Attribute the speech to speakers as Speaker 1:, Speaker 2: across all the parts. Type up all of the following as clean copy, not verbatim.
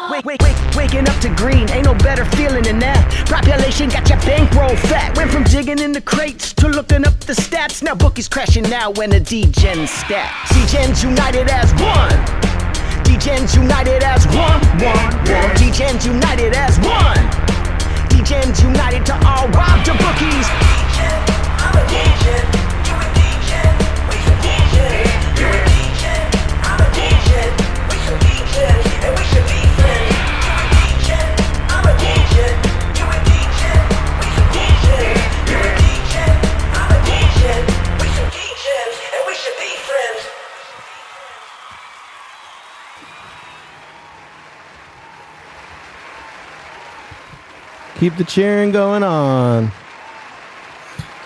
Speaker 1: Waking up to green, ain't no better feeling than that. Population got your bankroll fat. Went from digging in the crates to looking up the stats. Now bookies crashing now when the Degens stat. Degens united as one. Degens united as one. Degens united as one. Degens united to all rob the bookies. I'm a Degen, you a Degen, we some Degen. You a Degen, I'm a Degen, we some Degen, and we should be friends. You a Degen, I'm a Degen, you a Degen, we some Degen. You a Degen, I'm a Degen, we some Degens, and we should be friends.
Speaker 2: Keep the cheering going on.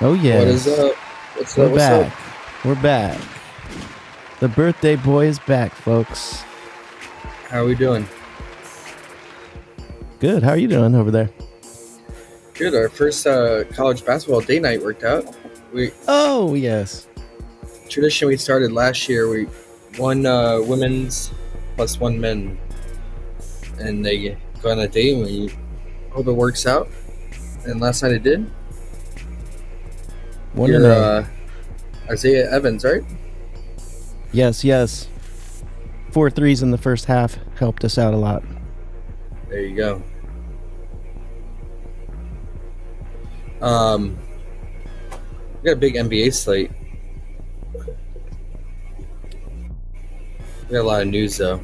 Speaker 2: Oh yeah.
Speaker 3: What is up? What's
Speaker 2: We're
Speaker 3: up?
Speaker 2: back. We're back. The birthday boy is back, folks.
Speaker 3: How are we doing?
Speaker 2: Good. How are you doing over there?
Speaker 3: Good. Our first college basketball day night worked out.
Speaker 2: Oh yes.
Speaker 3: Tradition we started last year. We won women's plus one men, and they go on a date, and we hope it works out. And last night it did. You're Isaiah Evans, right?
Speaker 2: Yes. 4 threes in the first half helped us out a lot.
Speaker 3: There you go. We got a big NBA slate. We got a lot of news though.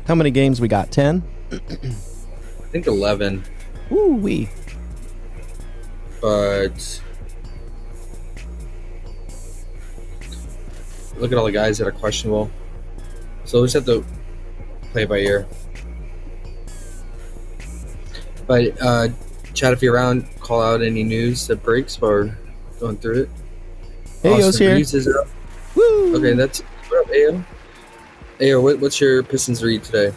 Speaker 2: How many games we got? 10?
Speaker 3: I think 11.
Speaker 2: Woo wee.
Speaker 3: But look at all the guys that are questionable. So we just have to play by ear. But Chad, if you're around, call out any news that breaks while we're going through it.
Speaker 2: Ayo's here.
Speaker 3: Reeves is up.
Speaker 2: Woo!
Speaker 3: Okay, that's what up, Ayo. Ayo, what's your Pistons read today?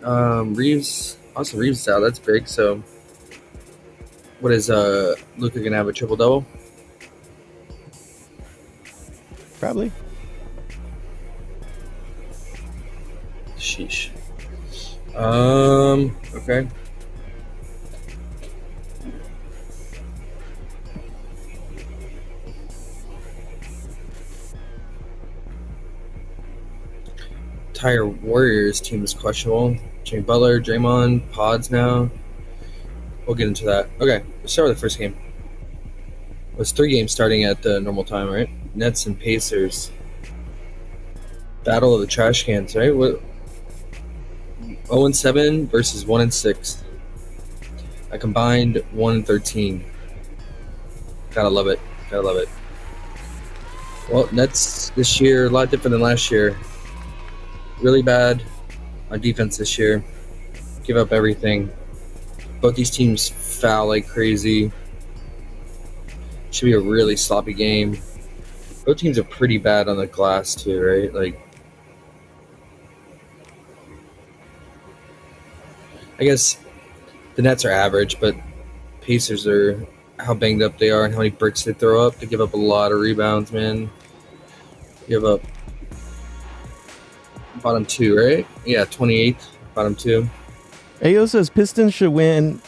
Speaker 3: Reeves is out. That's big. So, what is Luka gonna have a triple double?
Speaker 2: Probably.
Speaker 3: Sheesh. Okay. Entire Warriors team is questionable. Jimmy Butler, Draymond, Pods now. We'll get into that. Okay, let's start with the first game. It was 3 games starting at the normal time, right? Nets and Pacers. Battle of the trash cans, right? What? 0-7 versus 1-6. A combined 1-13. Gotta love it. Well, Nets this year a lot different than last year. Really bad on defense this year. Give up everything. Both these teams foul like crazy. Should be a really sloppy game. Both teams are pretty bad on the glass too, right? Like, I guess the Nets are average, but Pacers are how banged up they are and how many bricks they throw up. They give up a lot of rebounds, man. Give up bottom 2, right? Yeah, 28th, bottom 2.
Speaker 2: Ayo says Pistons should win.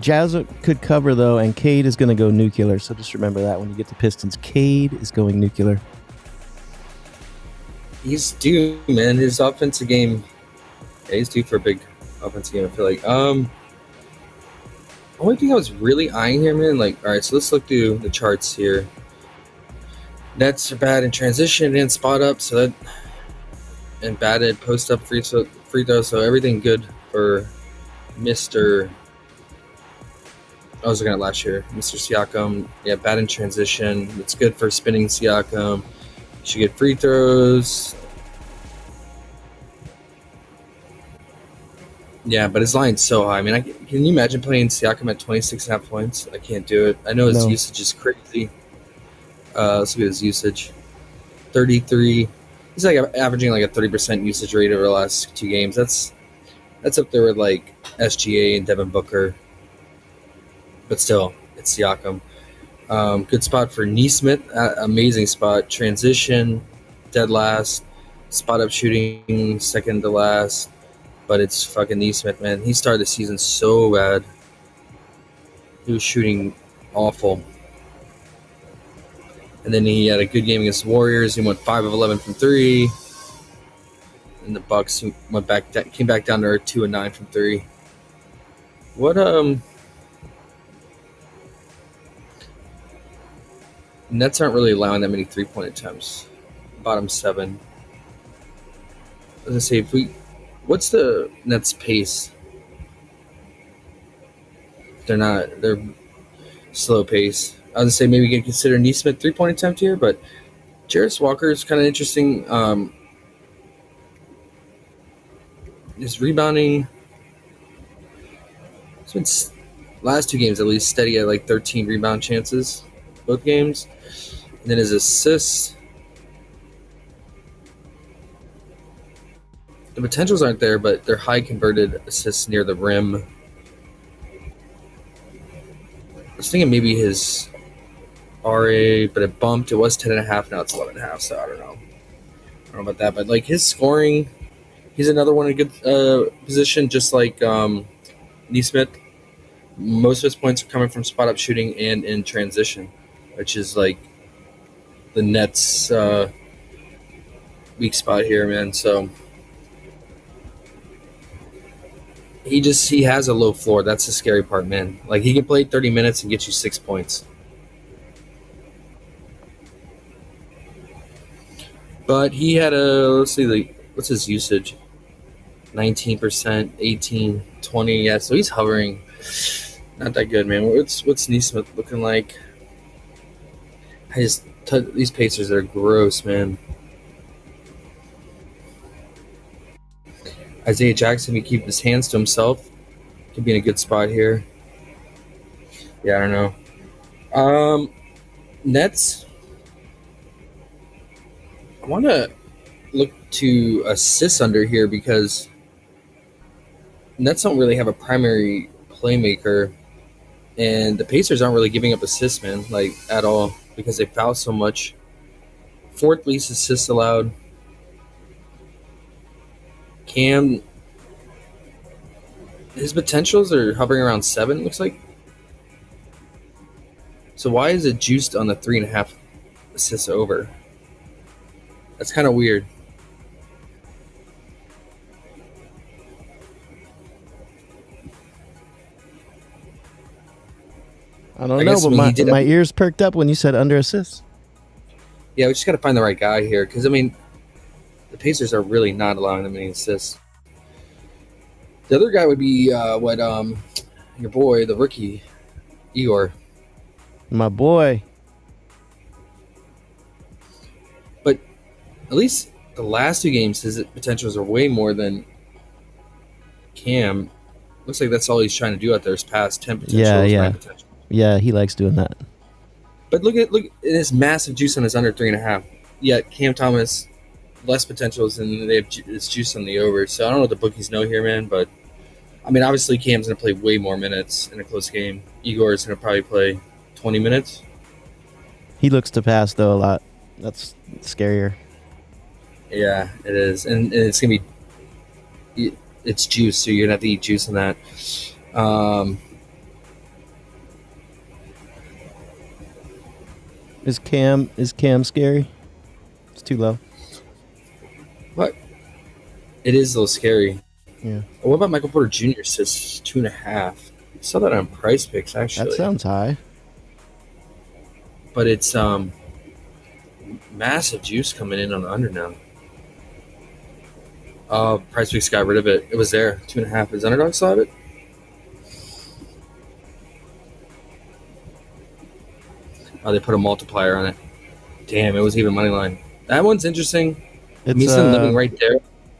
Speaker 2: Jazz could cover, though, and Cade is going to go nuclear. So just remember that when you get to Pistons. Cade is going nuclear.
Speaker 3: He's due, man. His offensive game, he's due for a big offensive game, I feel like. Only thing I was really eyeing here, man, like, all right, so let's look through the charts here. Nets are bad in transition and spot up, so that, and bad at post up free throw, so everything good for Mr. I was looking at last year, Mr. Siakam. Yeah, bad in transition. It's good for spinning Siakam. Should get free throws. Yeah, but his line's so high. I mean, can you imagine playing Siakam at 26.5 points? I can't do it. I know his usage is crazy. Let's look at his usage. 33. He's like averaging like a 30% usage rate over the last 2 games. That's up there with like SGA and Devin Booker. But still, it's Siakam. Good spot for Neesmith. Amazing spot. Transition, dead last. Spot up shooting, second to last. But it's fucking Neesmith, man. He started the season so bad. He was shooting awful. And then he had a good game against the Warriors. He went 5 of 11 from 3. And the Bucks came back down to 2 and 9 from 3. What Nets aren't really allowing that many 3-point attempts. Bottom 7. I was gonna say, what's the Nets pace? They're slow pace. I was gonna say maybe you can consider Neesmith 3-point attempt here, but Jarris Walker is kind of interesting. His rebounding, it's been last 2 games at least steady at like 13 rebound chances, both games. And then his assists, the potentials aren't there, but they're high converted assists near the rim. I was thinking maybe his RA, but it bumped. It was 10.5. Now it's 11.5. So I don't know. I don't know about that, but like his scoring, he's another one in a good position, just like Neesmith. Most of his points are coming from spot up shooting and in transition, which is like the Nets' weak spot here, man. So he has a low floor. That's the scary part, man. Like he can play 30 minutes and get you 6 points. But he had let's see, what's his usage? 19%, 18, 20. Yeah, so he's hovering. Not that good, man. What's Neesmith looking like? These Pacers are gross, man. Isaiah Jackson, he keep his hands to himself. Could be in a good spot here. Yeah, I don't know. Nets. I want to look to assists under here because Nets don't really have a primary playmaker, and the Pacers aren't really giving up assists, man, like at all, because they foul so much. 4th least assists allowed. Cam, his potentials are hovering around 7, looks like. So why is it juiced on the 3.5 assists over? That's kind of weird.
Speaker 2: I don't know, but my ears perked up when you said under assists.
Speaker 3: Yeah, we just got to find the right guy here because, I mean, the Pacers are really not allowing them any assists. The other guy would be your boy, the rookie, Igor.
Speaker 2: My boy.
Speaker 3: But at least the last 2 games, his potentials are way more than Cam. Looks like that's all he's trying to do out there is pass 10 potentials,
Speaker 2: yeah.
Speaker 3: 9 potentials.
Speaker 2: Yeah, he likes doing that.
Speaker 3: But look at his massive juice on his under 3.5. Yet Cam Thomas, less potentials, and they have this juice on the over. So I don't know what the bookies know here, man. But I mean, obviously Cam's gonna play way more minutes in a close game. Igor is gonna probably play 20 minutes.
Speaker 2: He looks to pass though a lot. That's scarier.
Speaker 3: Yeah, it is, and it's gonna be it's juice, so you're gonna have to eat juice on that.
Speaker 2: Is Cam scary? It's too low.
Speaker 3: What? It is a little scary.
Speaker 2: Yeah.
Speaker 3: What about Michael Porter Jr. says 2.5? I saw that on PrizePicks actually.
Speaker 2: That sounds high.
Speaker 3: But it's massive juice coming in on the under now. PrizePicks got rid of it. It was there, 2.5. Is Underdog still have it? Oh, they put a multiplier on it. Damn, it was even money line. That one's interesting.
Speaker 2: It's
Speaker 3: Meeson living right there.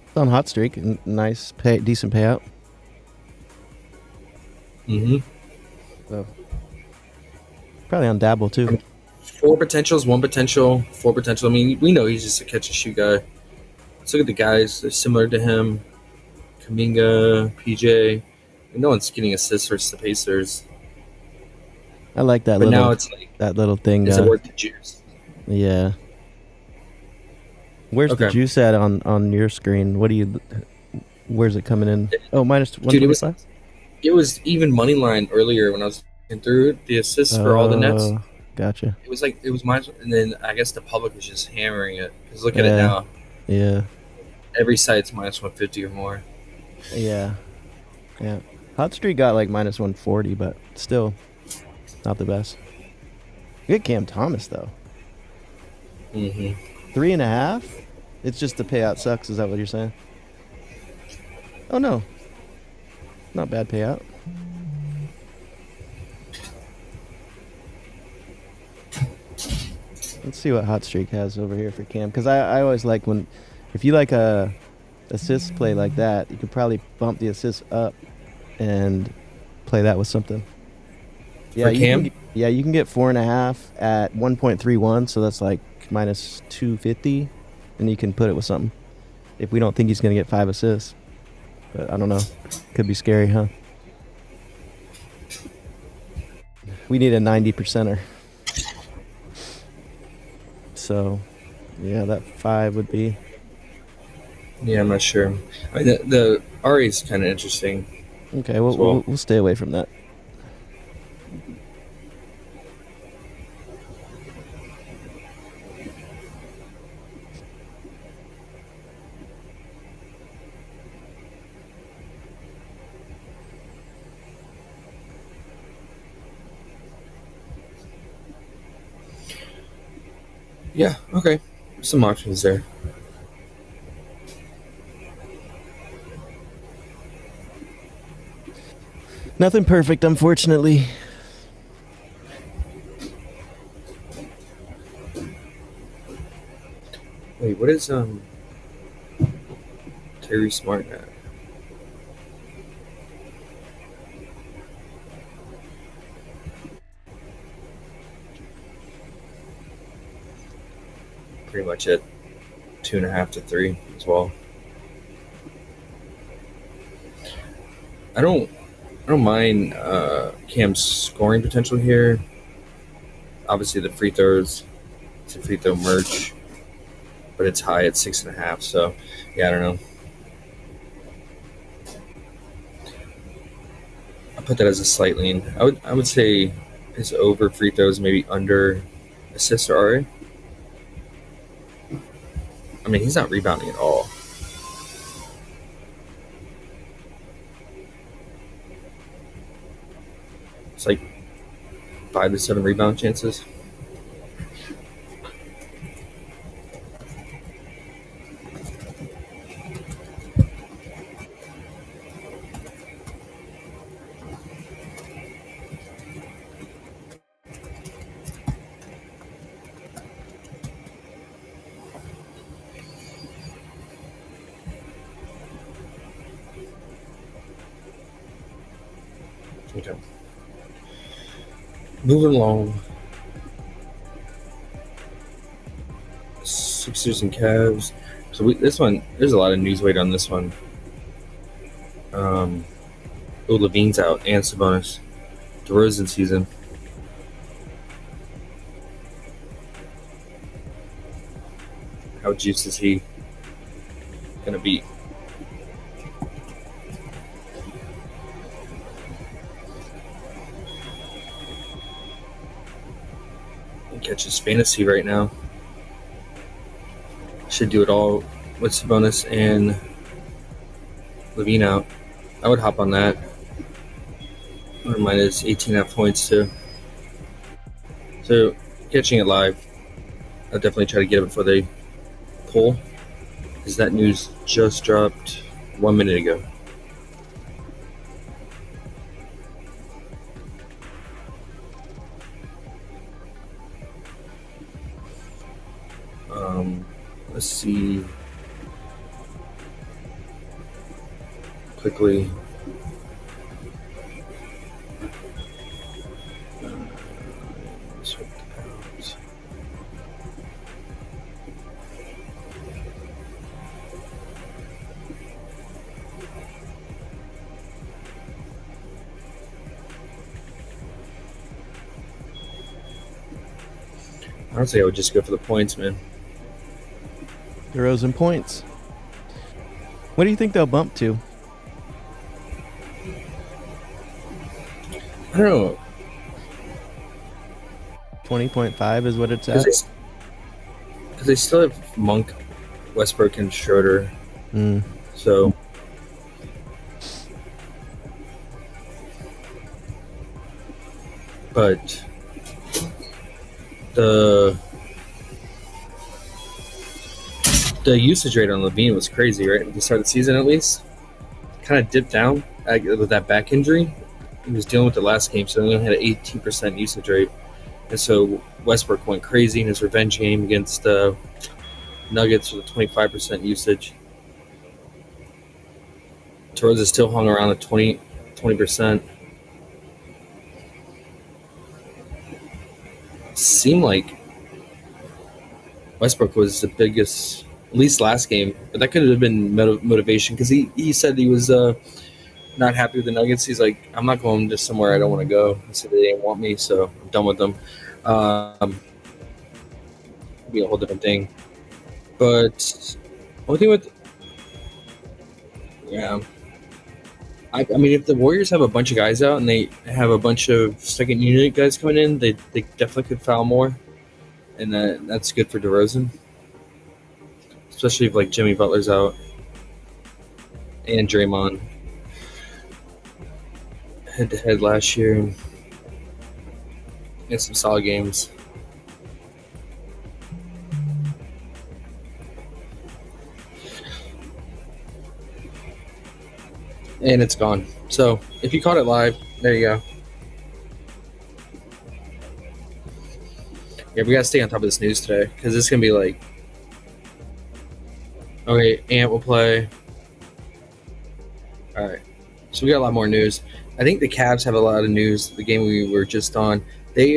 Speaker 2: It's on hot streak. Nice decent payout.
Speaker 3: Mm-hmm.
Speaker 2: So, probably on Dabble too.
Speaker 3: 4 potentials, 1 potential, 4 potential. I mean, we know he's just a catch and shoot guy. Let's look at the guys. They're similar to him. Kuminga, PJ. No one's getting assists versus the Pacers.
Speaker 2: I like that.
Speaker 3: But
Speaker 2: little,
Speaker 3: now it's like
Speaker 2: that little thing.
Speaker 3: Is it worth the juice?
Speaker 2: Yeah. Where's the
Speaker 3: Okay.
Speaker 2: juice at on your screen? Where's it coming in? Oh, minus
Speaker 3: Dude, it was
Speaker 2: 125.
Speaker 3: it was even money line earlier when I was looking through it. The assists for all the Nets.
Speaker 2: Gotcha.
Speaker 3: It was minus, and then I guess the public was just hammering it. Because look at it
Speaker 2: Yeah.
Speaker 3: now.
Speaker 2: Yeah.
Speaker 3: Every site's minus 150 or more.
Speaker 2: Yeah. Yeah. Hot Streak got like minus 140, but still not the best. Good Cam Thomas though.
Speaker 3: Mm-hmm.
Speaker 2: 3.5. It's just the payout sucks. Is that what you're saying? Oh no, not bad payout. Let's see what Hot Streak has over here for Cam, because I always like if you like a assist play like that, you could probably bump the assist up and play that with something. Yeah,
Speaker 3: For Cam?
Speaker 2: You can get 4.5 at 1.31, so that's like minus 250, and you can put it with something. If we don't think he's gonna get 5 assists, but I don't know, could be scary, huh? We need a 90%er. So, yeah, that 5 would be.
Speaker 3: Yeah, I'm not sure. I mean, the RA is kind of interesting.
Speaker 2: Okay,
Speaker 3: well.
Speaker 2: we'll stay away from that.
Speaker 3: Yeah, okay. Some options there.
Speaker 2: Nothing perfect, unfortunately.
Speaker 3: Wait, what is Terry Smart at? Pretty much at 2.5 to 3 as well. I don't mind Cam's scoring potential here. Obviously, the free throws, it's a free throw merch, but it's high at 6.5. So, yeah, I don't know. I'll put that as a slight lean. I would say his over free throws, maybe under assists or RA. I mean, he's not rebounding at all. It's like 5 to 7 rebound chances. Okay. Moving along. Sixers and Cavs. So this one, there's a lot of news weight on this one. Levine's out and Sabonis. DeRozan season. How juiced is he gonna be? He catches fantasy right now. Should do it all with Sabonis and Levine out. I would hop on that. Mine is 18.5 points too. So catching it live, I'll definitely try to get it before they pull, because that news just dropped 1 minute ago. Let's see quickly. Honestly, I would just go for the points, man.
Speaker 2: DeRozan points. What do you think they'll bump to?
Speaker 3: I don't know.
Speaker 2: 20.5 is what it's at.
Speaker 3: Because they still have Monk, Westbrook, and Schroeder.
Speaker 2: Mm.
Speaker 3: So, but the usage rate on Levine was crazy, right? At the start of the season, at least, kind of dipped down with that back injury. He was dealing with the last game, so he only had an 18% usage rate. And so Westbrook went crazy in his revenge game against the Nuggets with a 25% usage. DeRozan still hung around at 20%. Seemed like Westbrook was the biggest, at least last game, but that could have been motivation because he said he was not happy with the Nuggets. He's like, I'm not going to somewhere I don't want to go. He said they didn't want me, so I'm done with them. Be a whole different thing. But only thing with, yeah, I mean, if the Warriors have a bunch of guys out and they have a bunch of second unit guys coming in, they definitely could foul more, and that's good for DeRozan, especially if like Jimmy Butler's out and Draymond head to head last year in some solid games. And it's gone. So if you caught it live, there you go. Yeah, we gotta stay on top of this news today because it's gonna be like, okay, Ant will play. All right, so we got a lot more news. I think the Cavs have a lot of news. The game we were just on, they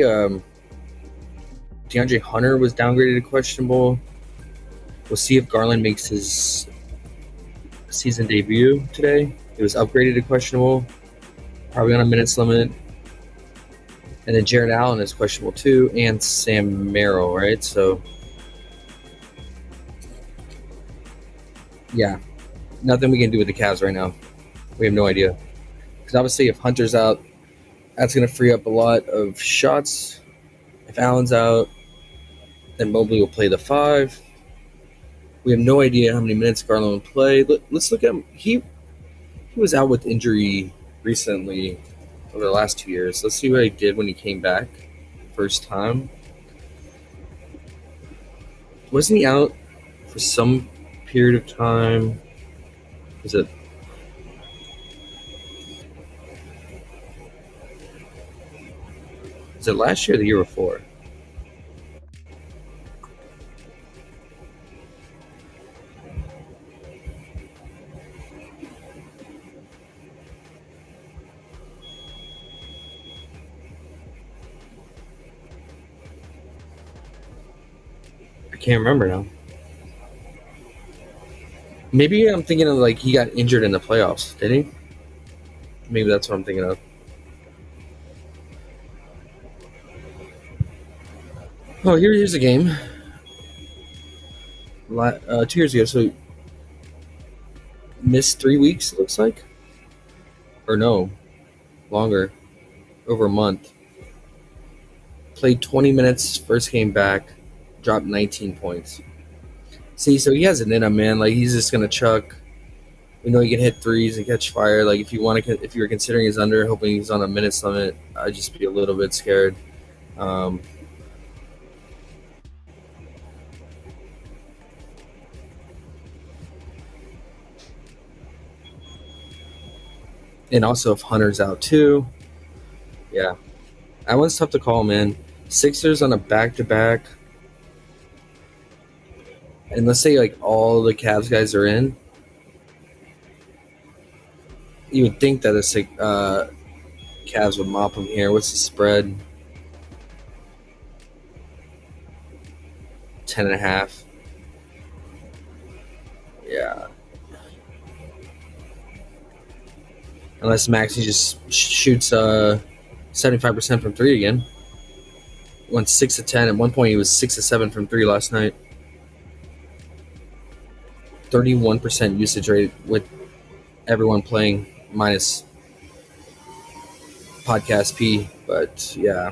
Speaker 3: DeAndre Hunter was downgraded to questionable. We'll see if Garland makes his season debut today. It was upgraded to questionable, probably on a minutes limit. And then Jared Allen is questionable too, and Sam Merrill, right? So, yeah, nothing we can do with the Cavs right now. We have no idea. Because obviously, if Hunter's out, that's going to free up a lot of shots. If Allen's out, then Mobley will play the 5. We have no idea how many minutes Garland will play. Let's look at him. He was out with injury recently over the last 2 years. Let's see what he did when he came back first time. Wasn't he out for some period of time? Was it last year or the year before? I can't remember now. Maybe I'm thinking of like he got injured in the playoffs, did he? Maybe that's what I'm thinking of. Oh, here's a game. 2 years ago, so missed 3 weeks, it looks like. Or no, longer, over a month. Played 20 minutes, first game back, dropped 19 points. See, so he has it in him, man. Like, he's just going to chuck. We know he can hit threes and catch fire. Like, if you're considering he's under, hoping he's on a minutes limit, I'd just be a little bit scared. And also if Hunter's out too. Yeah. That one's tough to call, man. Sixers on a back-to-back. And let's say like all the Cavs guys are in. You would think that the Cavs would mop them here. What's the spread? 10.5. Yeah. Unless Maxey just shoots 75% from 3 again. Went 6 of 10. At one point, he was 6 of 7 from 3 last night. 31% usage rate with everyone playing minus podcast P. But yeah,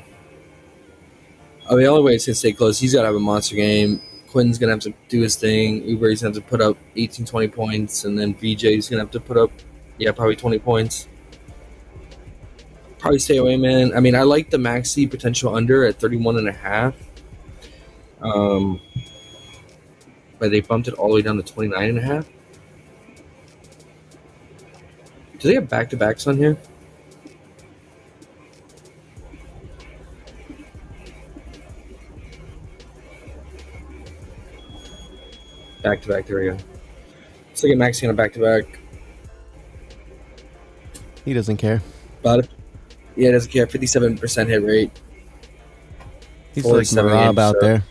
Speaker 3: I mean, the only way it's gonna stay close, he's gotta have a monster game. Quinn's gonna have to do his thing. Uber's gonna have to put up 18, 20 points, and then VJ's gonna have to put up, probably 20 points. Probably stay away, man. I mean, I like the maxi potential under at 31.5. But they bumped it all the way down to 29.5. Do they have back-to-backs on here? Back-to-back, there we go. Let's look at Maxi on a back-to-back.
Speaker 2: He doesn't care.
Speaker 3: About it. Yeah, doesn't care. 57% hit rate.
Speaker 2: He's like Rob out there.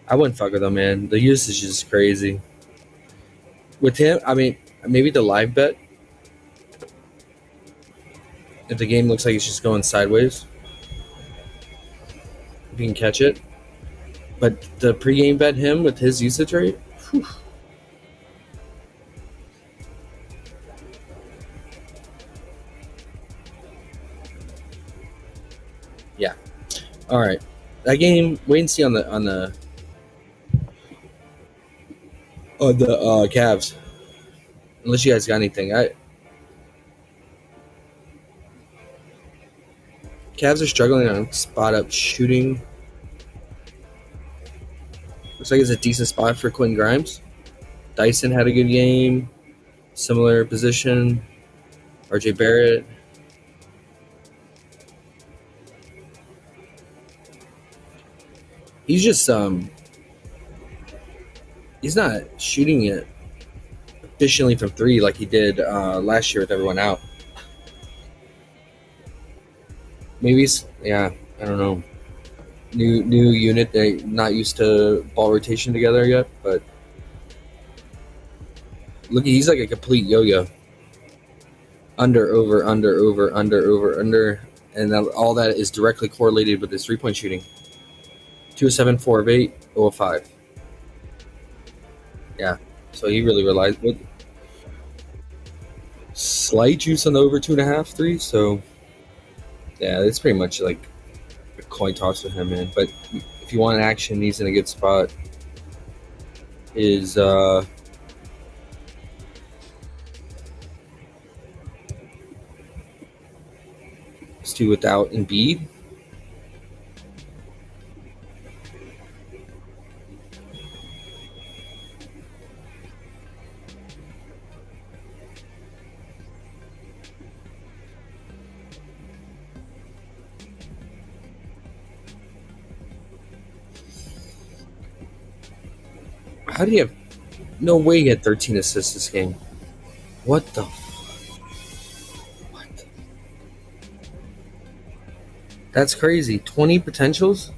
Speaker 3: I wouldn't fuck with him, man. The usage is crazy. With him, I mean, maybe the live bet. If the game looks like it's just going sideways, if you can catch it. But the pregame bet him with his usage rate, whew. Yeah. All right. That game, wait and see on the Cavs. Unless you guys got anything. Cavs are struggling on spot up shooting. Looks like it's a decent spot for Quentin Grimes. Dyson had a good game. Similar position. RJ Barrett. He's just he's not shooting it efficiently from three like he did last year with everyone out. Maybe I don't know. New unit, they're not used to ball rotation together yet, but look, he's like a complete yo-yo. Under, over, under, over, under, over, under, and all that is directly correlated with his 3-point shooting. 2 of 7, 4 of 8, 0 of 5. Yeah, so he really relies with slight juice on the over 2.5 3. So yeah, it's pretty much like a coin toss with him, man. But if you want action, he's in a good spot. Is let's do without Embiid. How do you have no way he had 13 assists this game? What the what? That's crazy. 20 potentials?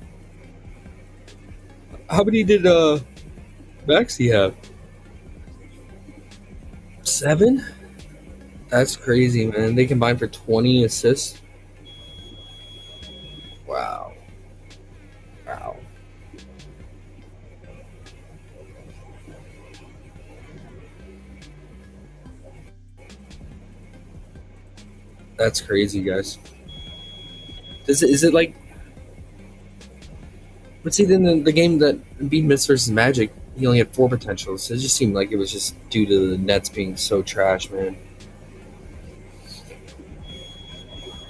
Speaker 3: How many did Maxey have? 7? That's crazy, man. They combined for 20 assists. Wow. Wow. That's crazy, guys. Is it like? But see, then the game that Embiid missed versus Magic, he only had 4 potentials. It just seemed like it was just due to the Nets being so trash, man.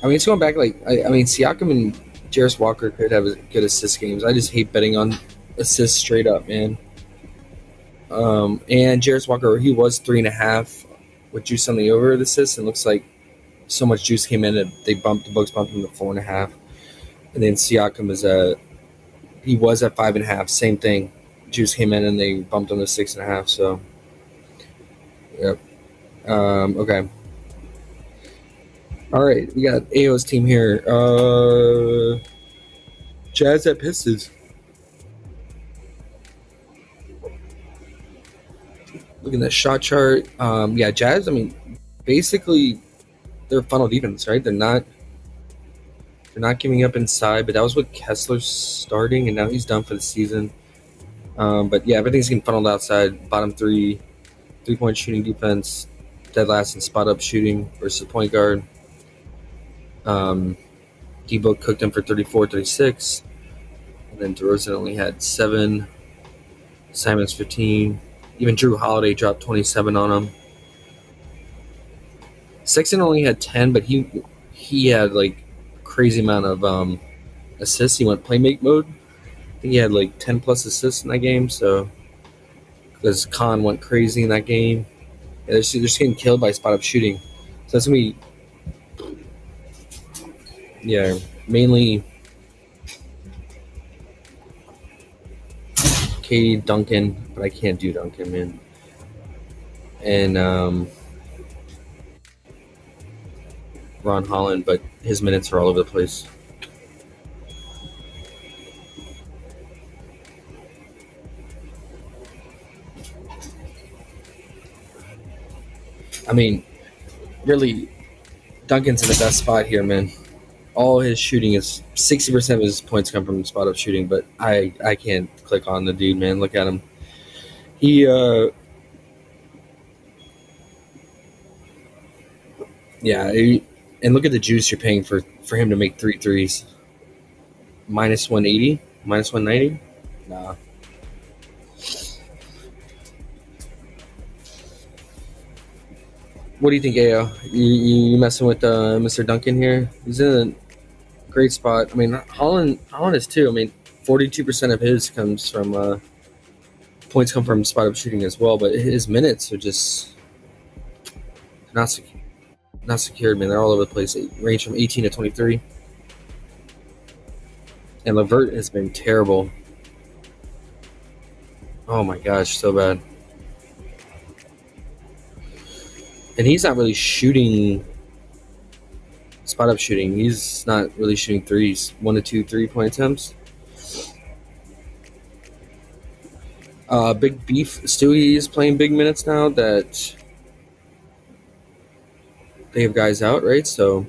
Speaker 3: I mean, it's going back like I mean, Siakam and Jarris Walker could have good assist games. I just hate betting on assists straight up, man. And Jarris Walker, he was 3.5 with juice on the over the assists, and looks like so much juice came in that the books bumped him to 4.5. And then Siakam he was at 5.5, same thing. Juice came in and they bumped him to 6.5. So, yep. Okay. All right, we got AO's team here. Jazz at Pistons. Looking at the shot chart. Yeah, Jazz, I mean, basically they're funnel defense, right? They're not giving up inside, but that was with Kessler starting, and now he's done for the season. But yeah, everything's getting funneled outside. Bottom 3-point shooting defense, dead last in spot up shooting versus point guard. D-Book cooked him for 34, 36. And then DeRozan only had 7. Simons 15. Even Drew Holiday dropped 27 on him. Sexton only had 10, but he had like crazy amount of assists. He went playmate mode. I think he had like 10 plus assists in that game. So because Khan went crazy in that game, yeah, they're just getting killed by spot up shooting. So that's gonna be mainly Cade, Duncan, but I can't do Duncan, man. And Ron Holland, but his minutes are all over the place. I mean, really, Duncan's in the best spot here, man. All his shooting is 60% of his points come from spot up shooting, but I can't click on the dude, man. Look at him. He and look at the juice you're paying for him to make 3 threes. Minus 180, minus 190. Nah. What do you think, Ao? You messing with Mr. Duncan here? He's in a great spot. I mean, Holland is too. I mean, 42% of his comes from points come from spot up shooting as well, but his minutes are just not secured, man. They're all over the place. They range from 18 to 23. And LeVert has been terrible. Oh my gosh, so bad. And he's not really shooting spot up shooting. He's not really shooting threes. 1 to 2 3-point attempts. Big Beef Stewie is playing big minutes now that they have guys out, right? So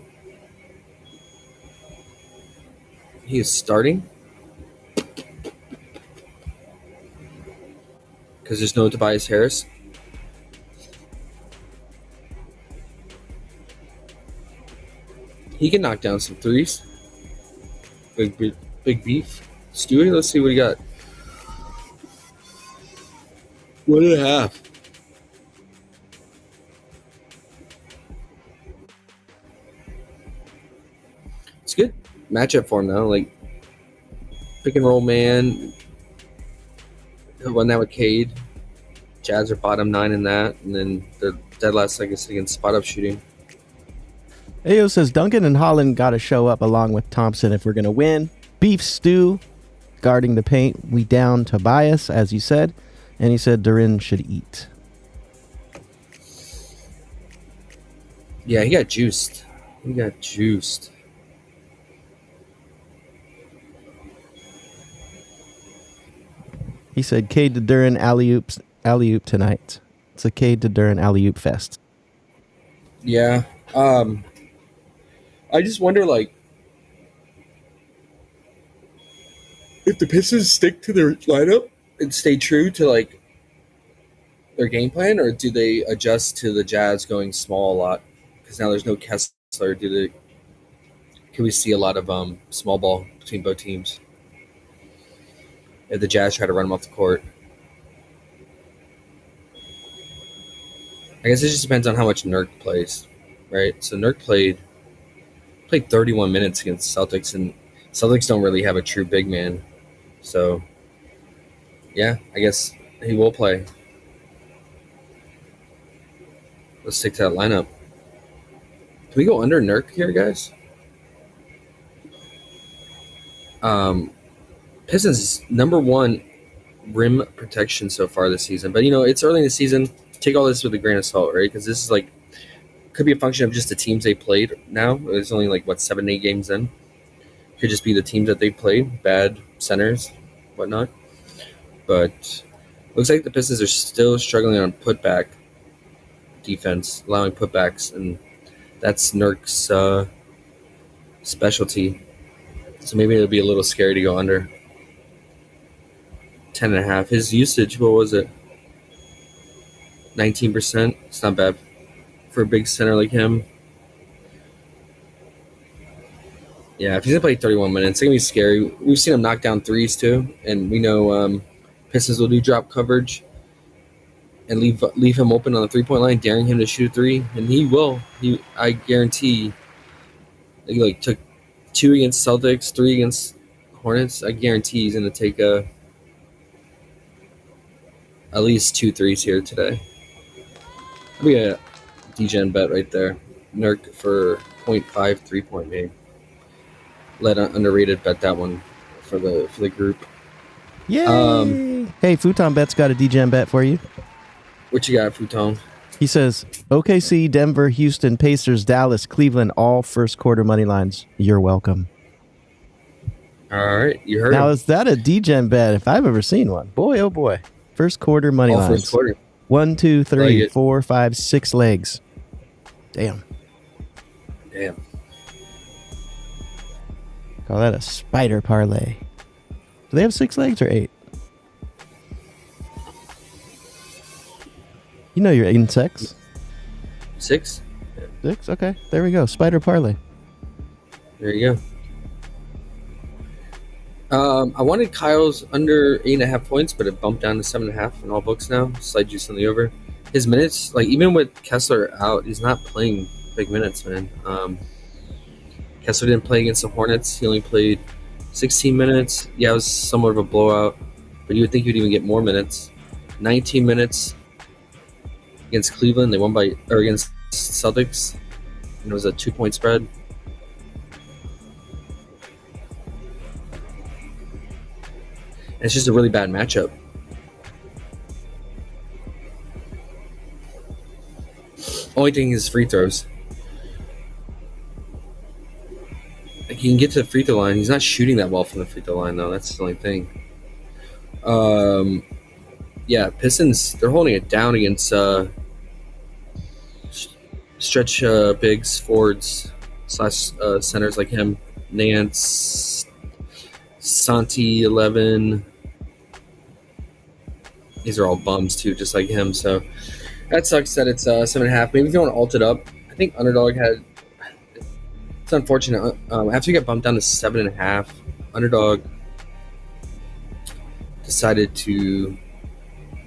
Speaker 3: he is starting because there's no Tobias Harris. He can knock down some threes. Big Beef Stewie, let's see what he got. 1.5. It's good matchup for him though. Like pick and roll man. He'll run that with Cade. Jazz are bottom 9 in that, and then the dead last against spot up shooting.
Speaker 2: Ayo says Duncan and Holland got to show up along with Thompson if we're going to win. Beef Stew guarding the paint. We down Tobias, as you said. And he said Durin should eat.
Speaker 3: Yeah, he got juiced.
Speaker 2: He said Cade to Durin alley-oop tonight. It's a Cade to Durin alley-oop fest.
Speaker 3: Yeah. I just wonder, like, if the Pistons stick to their lineup and stay true to, like, their game plan, or do they adjust to the Jazz going small a lot? Because now there's no Kessler. Can we see a lot of small ball between both teams if the Jazz try to run them off the court? I guess it just depends on how much Nurk plays, right? So Nurk played 31 minutes against Celtics, and Celtics don't really have a true big man. So, yeah, I guess he will play. Let's stick to that lineup. Can we go under Nurk here, guys? Pistons number 1 rim protection so far this season. But, it's early in the season. Take all this with a grain of salt, right? Because this is like could be a function of just the teams they played now. There's only 7, 8 games in. Could just be the teams that they played, bad centers, whatnot. But looks like the Pistons are still struggling on putback defense, allowing putbacks, and that's Nurk's specialty. So maybe it'll be a little scary to go under. 10.5. His usage, what was it? 19%. It's not bad for a big center like him. Yeah, if he's gonna play 31 minutes, it's gonna be scary. We've seen him knock down threes too, and we know Pistons will do drop coverage and leave him open on the 3-point line, daring him to shoot a three, and he will. I guarantee. He like took 2 against Celtics, 3 against Hornets. I guarantee he's gonna take at least 2 threes here today. That'd be a Degen bet right there. Nurk for 0.5 3-point made. Let underrated bet that one for the group.
Speaker 2: Yay! Hey, Futon Bet's got a DGen bet for you.
Speaker 3: What you got, Futon?
Speaker 2: He says, OKC, Denver, Houston, Pacers, Dallas, Cleveland, all first quarter money lines. You're welcome.
Speaker 3: All right, you heard
Speaker 2: Now,
Speaker 3: him.
Speaker 2: is that a DGen bet if I've ever seen one? Boy, oh boy. First quarter money
Speaker 3: All
Speaker 2: lines.
Speaker 3: first quarter.
Speaker 2: 1, 2, 3,
Speaker 3: Like it.
Speaker 2: 4, 5, 6 legs. Damn.
Speaker 3: Damn.
Speaker 2: Call that a spider parlay. Do they have 6 legs or 8? You know your insects.
Speaker 3: 6?
Speaker 2: 6? Okay. There we go. Spider parlay.
Speaker 3: There you go. I wanted Kyle's under 8.5 points, but it bumped down to 7.5 in all books now. Slight juice on the over. His minutes, like even with Kessler out, he's not playing big minutes, man. Kessler didn't play against the Hornets. He only played 16 minutes. Yeah, it was somewhat of a blowout, but you would think he would even get more minutes. 19 minutes against Cleveland. They won against Celtics, and it was a 2-point spread. And it's just a really bad matchup. Only thing is free throws. Like he can get to the free throw line. He's not shooting that well from the free throw line, though. That's the only thing. Yeah, Pistons, they're holding it down against stretch bigs, forwards, / centers like him. Nance, Santi, 11. These are all bums, too, just like him. So that sucks that it's 7.5. Maybe if you want to alt it up, I think Underdog had... It's unfortunate. After you got bumped down to 7.5, Underdog decided to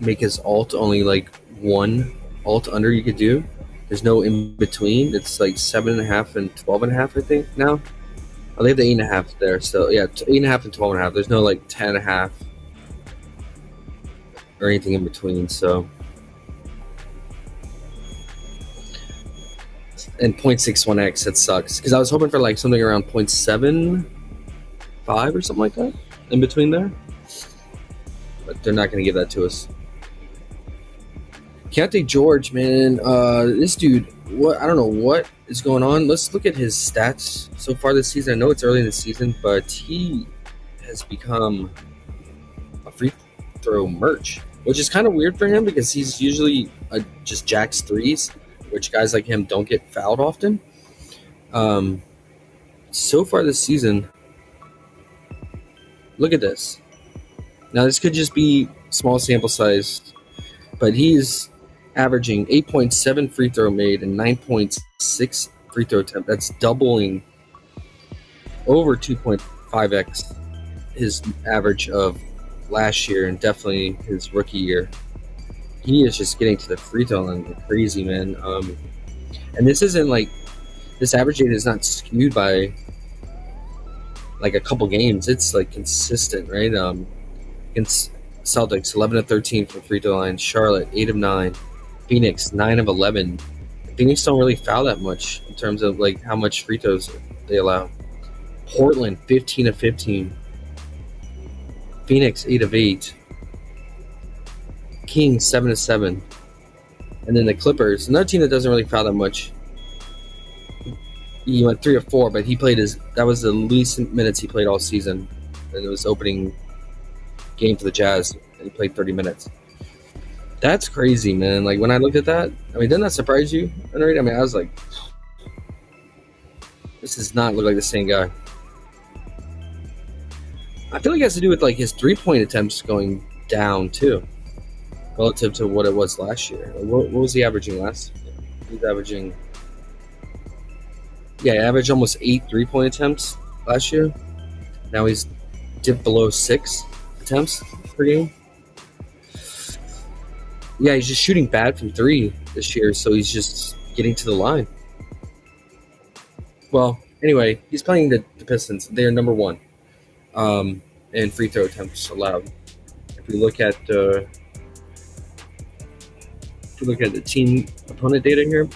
Speaker 3: make his alt only like one alt under you could do. There's no in between. It's like 7.5 and 12.5, I think now. Oh, they have the 8.5 there. So yeah, 8.5 and 12.5. There's no like 10.5 or anything in between. So. And 0.61x, that sucks. Because I was hoping for like something around 0.75 or something like that in between there. But they're not going to give that to us. Keontae George, man. This dude, I don't know what is going on. Let's look at his stats so far this season. I know it's early in the season, but he has become a free throw merch, which is kind of weird for him because he's usually just jacks threes, which guys like him don't get fouled often. So far this season, look at this. Now, this could just be small sample size, but he's averaging 8.7 free throw made and 9.6 free throw attempt. That's doubling over 2.5x his average of last year and definitely his rookie year. He is just getting to the free throw line crazy, man. And this isn't like this average data is not skewed by like a couple games. It's like consistent, right? Against Celtics, 11 of 13 from free throw line. Charlotte, 8 of 9. Phoenix, 9 of 11. Phoenix don't really foul that much in terms of like how much free throws they allow. Portland, 15 of 15. Phoenix, 8 of 8. Kings, 7 of 7. And then the Clippers, another team that doesn't really foul that much. He went 3 of 4, but that was the least minutes he played all season. And it was opening game for the Jazz, and he played 30 minutes. That's crazy, man. Like, when I looked at that, I mean, didn't that surprise you? I mean, I was like, this does not look like the same guy. I feel like it has to do with, like, his three-point attempts going down too, relative to what it was last year. What was he averaging last year? He was averaging, he averaged almost 8 3-point attempts last year. Now he's dipped below 6 attempts per game. Yeah, he's just shooting bad from 3 this year, so he's just getting to the line. Well, anyway, he's playing the Pistons. They're number 1 in free throw attempts allowed. If we look at the team opponent data here,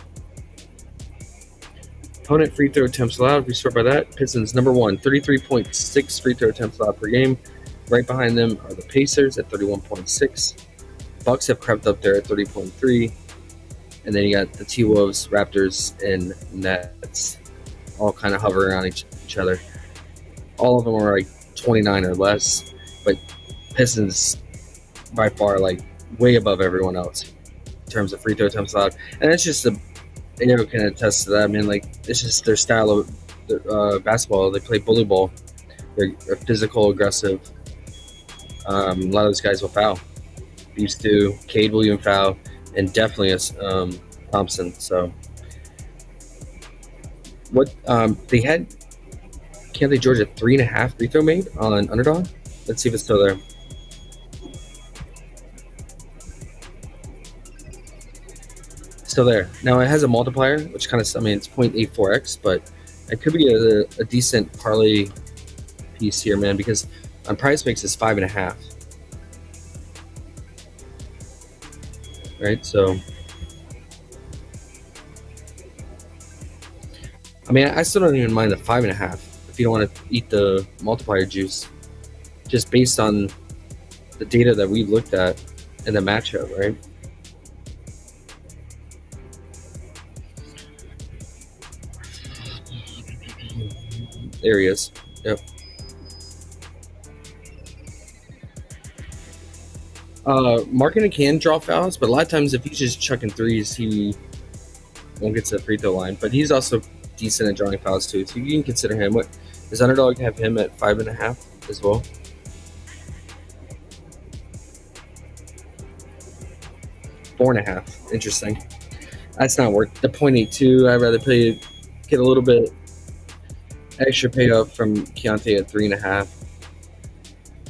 Speaker 3: opponent free throw attempts allowed, if we sort by that, Pistons number 1, 33.6 free throw attempts allowed per game. Right behind them are the Pacers at 31.6. Bucks have crept up there at 30.3. And then you got the T-Wolves, Raptors, and Nets all kind of hovering around each other. All of them are like 29 or less, but Pistons by far like way above everyone else in terms of free throw attempts allowed. And it's just can attest to that. I mean, like, it's just their style of basketball. They play bully ball. They're physical, aggressive. A lot of those guys will foul. Used to. Cade will even foul, and definitely Thompson. So what they had Keontae George at 3.5 free throw made on Underdog. Let's see if it's still there. Still there. Now it has a multiplier, which kind of, I mean, it's 0.84x, but it could be a decent parlay piece here, man, because on PrizePicks it's 5.5. Right, so I mean, I still don't even mind the 5.5 if you don't want to eat the multiplier juice, just based on the data that we looked at in the matchup, right? There he is. Yep. Marketing can draw fouls, but a lot of times if he's just chucking threes, he won't get to the free throw line. But he's also decent at drawing fouls too, so you can consider him. What does Underdog have him at 5.5 as well? $4.5. Interesting. That's not worth the 0.82. I'd rather get a little bit extra payoff from Keontae at 3.5.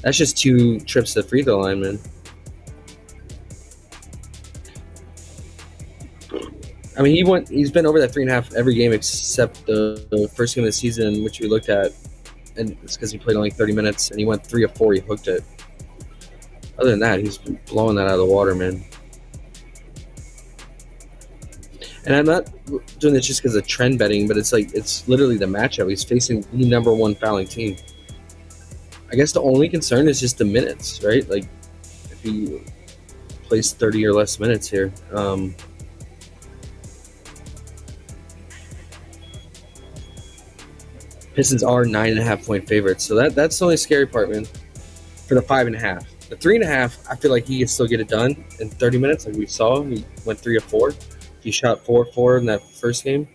Speaker 3: That's just 2 trips to the free throw line, man. I mean, he's been over that 3.5 every game except the first game of the season, which we looked at, and it's because he played only 30 minutes and he went 3 of 4. He hooked it. Other than that, he's been blowing that out of the water, man. And I'm not doing this just because of trend betting, but it's literally the matchup. He's facing the number 1 fouling team. I guess the only concern is just the minutes, right? Like, if he plays 30 or less minutes here. Pistons are 9.5 point favorites, so that's the only scary part, man. For the 5.5, the 3.5, I feel like he can still get it done in 30 minutes, like we saw. He went 3 of 4. He shot 4-4 in that first game.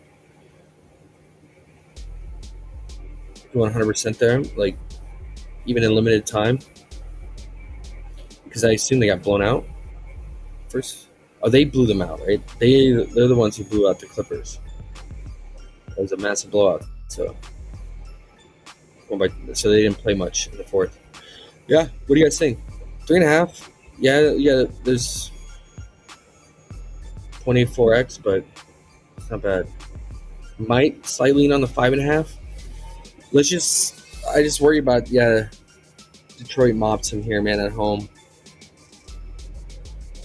Speaker 3: He went 100% there, like even in limited time, because I assume they got blown out first. Oh, they blew them out, right? They're the ones who blew out the Clippers. It was a massive blowout, so they didn't play much in the fourth. Yeah, what do you guys think? 3.5? Yeah. There's 24x, but it's not bad. Might slightly lean on the 5.5. I just worry about Detroit mops him here, man, at home.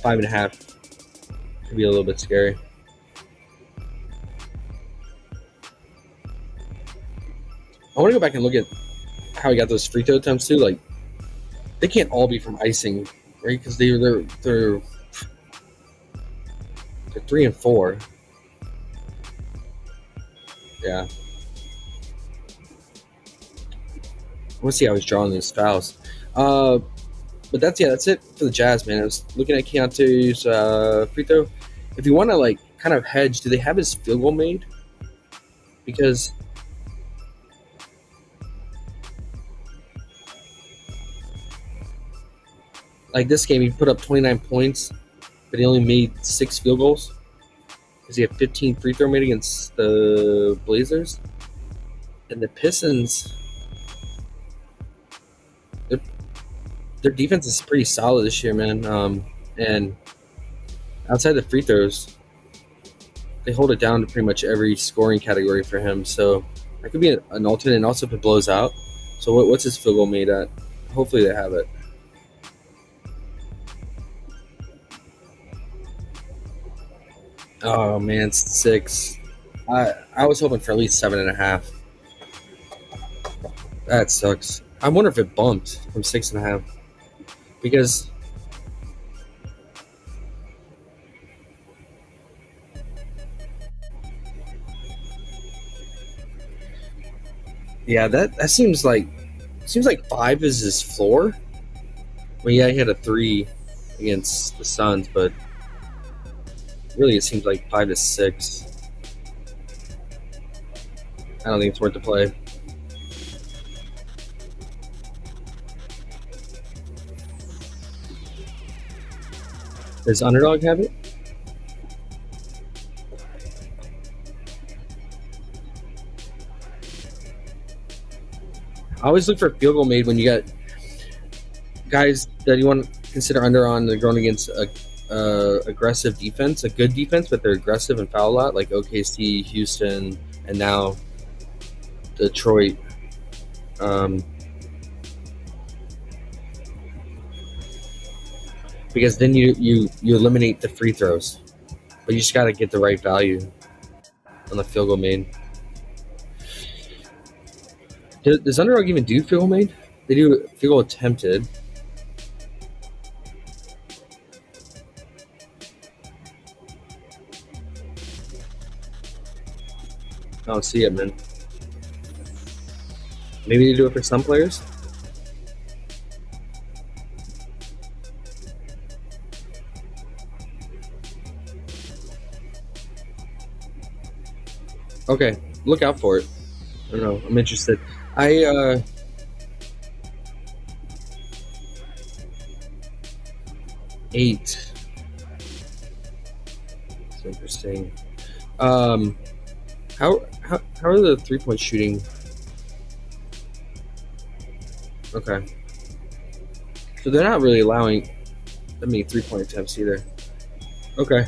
Speaker 3: 5.5 could be a little bit scary. I want to go back and look at how he got those free throw attempts too. Like, they can't all be from icing, right? Because they're 3 and 4. Yeah. I want to see how he's drawing these fouls. But that's it for the Jazz, man. I was looking at Keontae's free throw. If you want to like kind of hedge, do they have his field goal made? Because Like this game, he put up 29 points, but he only made 6 field goals because he had 15 free throw made against the Blazers. And the Pistons, their defense is pretty solid this year, man. And outside the free throws, they hold it down to pretty much every scoring category for him. So that could be an alternate. And also if it blows out. So what's his field goal made at? Hopefully they have it. Oh man, 6. I was hoping for at least 7.5. That sucks. I wonder if it bumped from 6.5 because yeah, that seems like 5 is his floor. Well, yeah, he had a 3 against the Suns, but really it seems like 5 to 6. I don't think it's worth the play. Does Underdog have it? I always look for field goal made when you got guys that you want to consider under on the going against a aggressive defense, a good defense, but they're aggressive and foul a lot, like OKC, Houston, and now Detroit. Because then you eliminate the free throws, but you just got to get the right value on the field goal made. Does Underdog even do field goal made? They do field goal attempted. I don't see it, man. Maybe they do it for some players. Okay, look out for it. I don't know. I'm interested. Eight. That's interesting. How are the 3-point shooting? Okay. So they're not really allowing that many 3-point attempts either. Okay.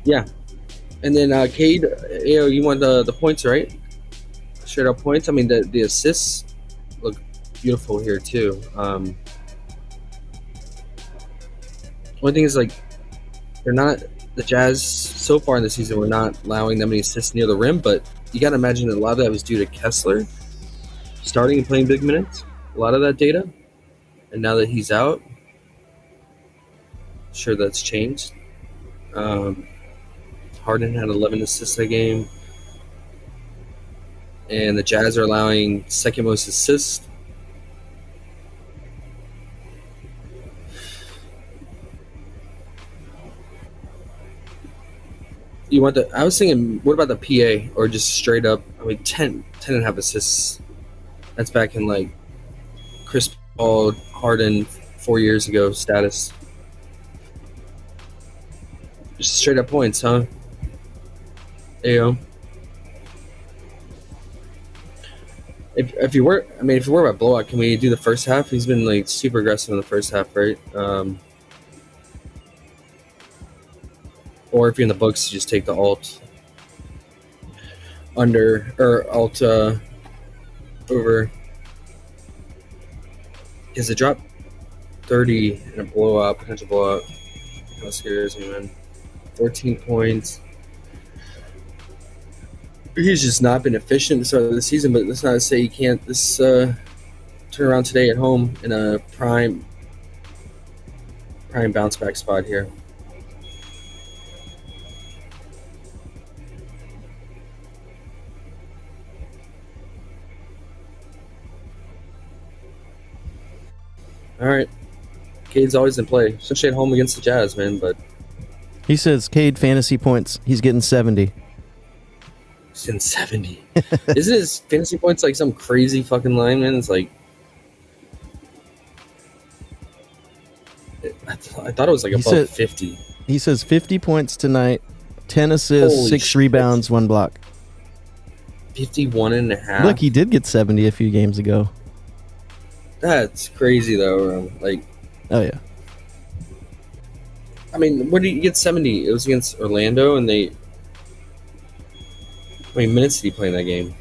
Speaker 3: Yeah. And then Cade, you want the points, right? Straight up points. I mean the assists look beautiful here too. One thing is like they're not the Jazz so far in the season. We're not allowing that many assists near the rim, but you got to imagine that a lot of that was due to Kessler starting and playing big minutes. A lot of that data, and now that he's out, sure that's changed. Harden had 11 assists a game, and the Jazz are allowing second most assists. I was thinking, what about the PA or just straight up? I mean, 10 and a half assists. That's back in like Chris Paul, Harden 4 years ago status. Just straight up points, huh? Ayo. If you were about blowout, can we do the first half? He's been like super aggressive in the first half, right? Or if you're in the books, you just take the alt under or alt over. Because it dropped 30 in a blowout, potential blowout. That scares me, man. 14 points. He's just not been efficient at the start of the season, but that's not to say he can't turn around today at home in a prime bounce back spot here. All right. Cade's always in play, especially at home against the Jazz, man. But
Speaker 2: he says Cade fantasy points. He's getting 70.
Speaker 3: He's in 70. Isn't his fantasy points like some crazy fucking line, man? It's like I thought it was like
Speaker 2: He
Speaker 3: above
Speaker 2: said-
Speaker 3: 50.
Speaker 2: He says 50 points tonight, 10 assists,
Speaker 3: Holy
Speaker 2: 6
Speaker 3: shit.
Speaker 2: rebounds, 1 block.
Speaker 3: 51.5.
Speaker 2: Look, he did get 70 a few games ago.
Speaker 3: That's crazy though. Like,
Speaker 2: Oh yeah.
Speaker 3: I mean, what did he get 70? It was against Orlando, and they. How many minutes did he play in that game?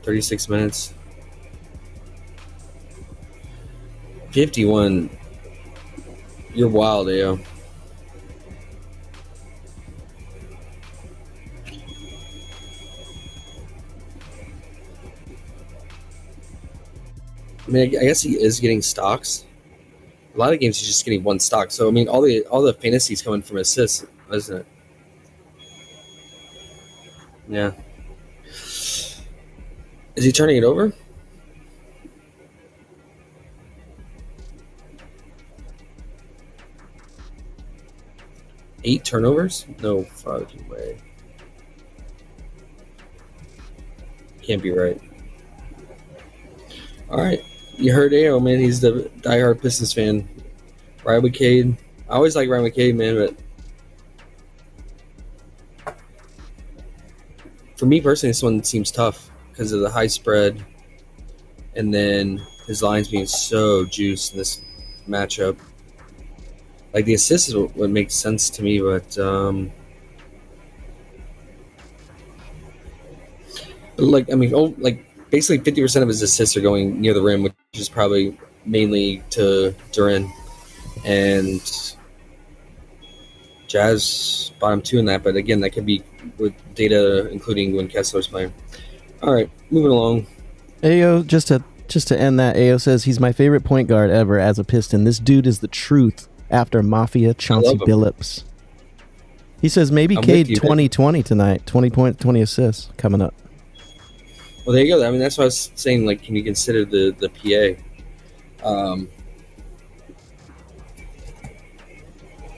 Speaker 3: 36 minutes. 51. You're wild, Ayo. I mean, I guess he is getting stocks. A lot of games he's just getting 1 stock. So I mean, all the fantasy's coming from assists, isn't it? Yeah. Is he turning it over? Eight turnovers? No fucking way. Can't be right. All right. You heard Ayo, man. He's the diehard Pistons fan. Ryan McCade. I always like Ryan McCade, man, but for me personally, this one seems tough because of the high spread and then his lines being so juiced in this matchup. Like, the assist is what makes sense to me, but like, I mean, basically 50% of his assists are going near the rim, which is probably mainly to Duran. And Jazz bottom 2 in that, but again, that could be with data including when Kessler's playing. All right, moving along.
Speaker 2: Ayo, just to end that, Ayo says he's my favorite point guard ever as a Piston. This dude is the truth after Mafia Chauncey Billups. He says maybe Cade 20-20 tonight. 20 points, 20 assists coming up.
Speaker 3: Well, there you go. I mean, that's what I was saying. Like, can you consider the PA?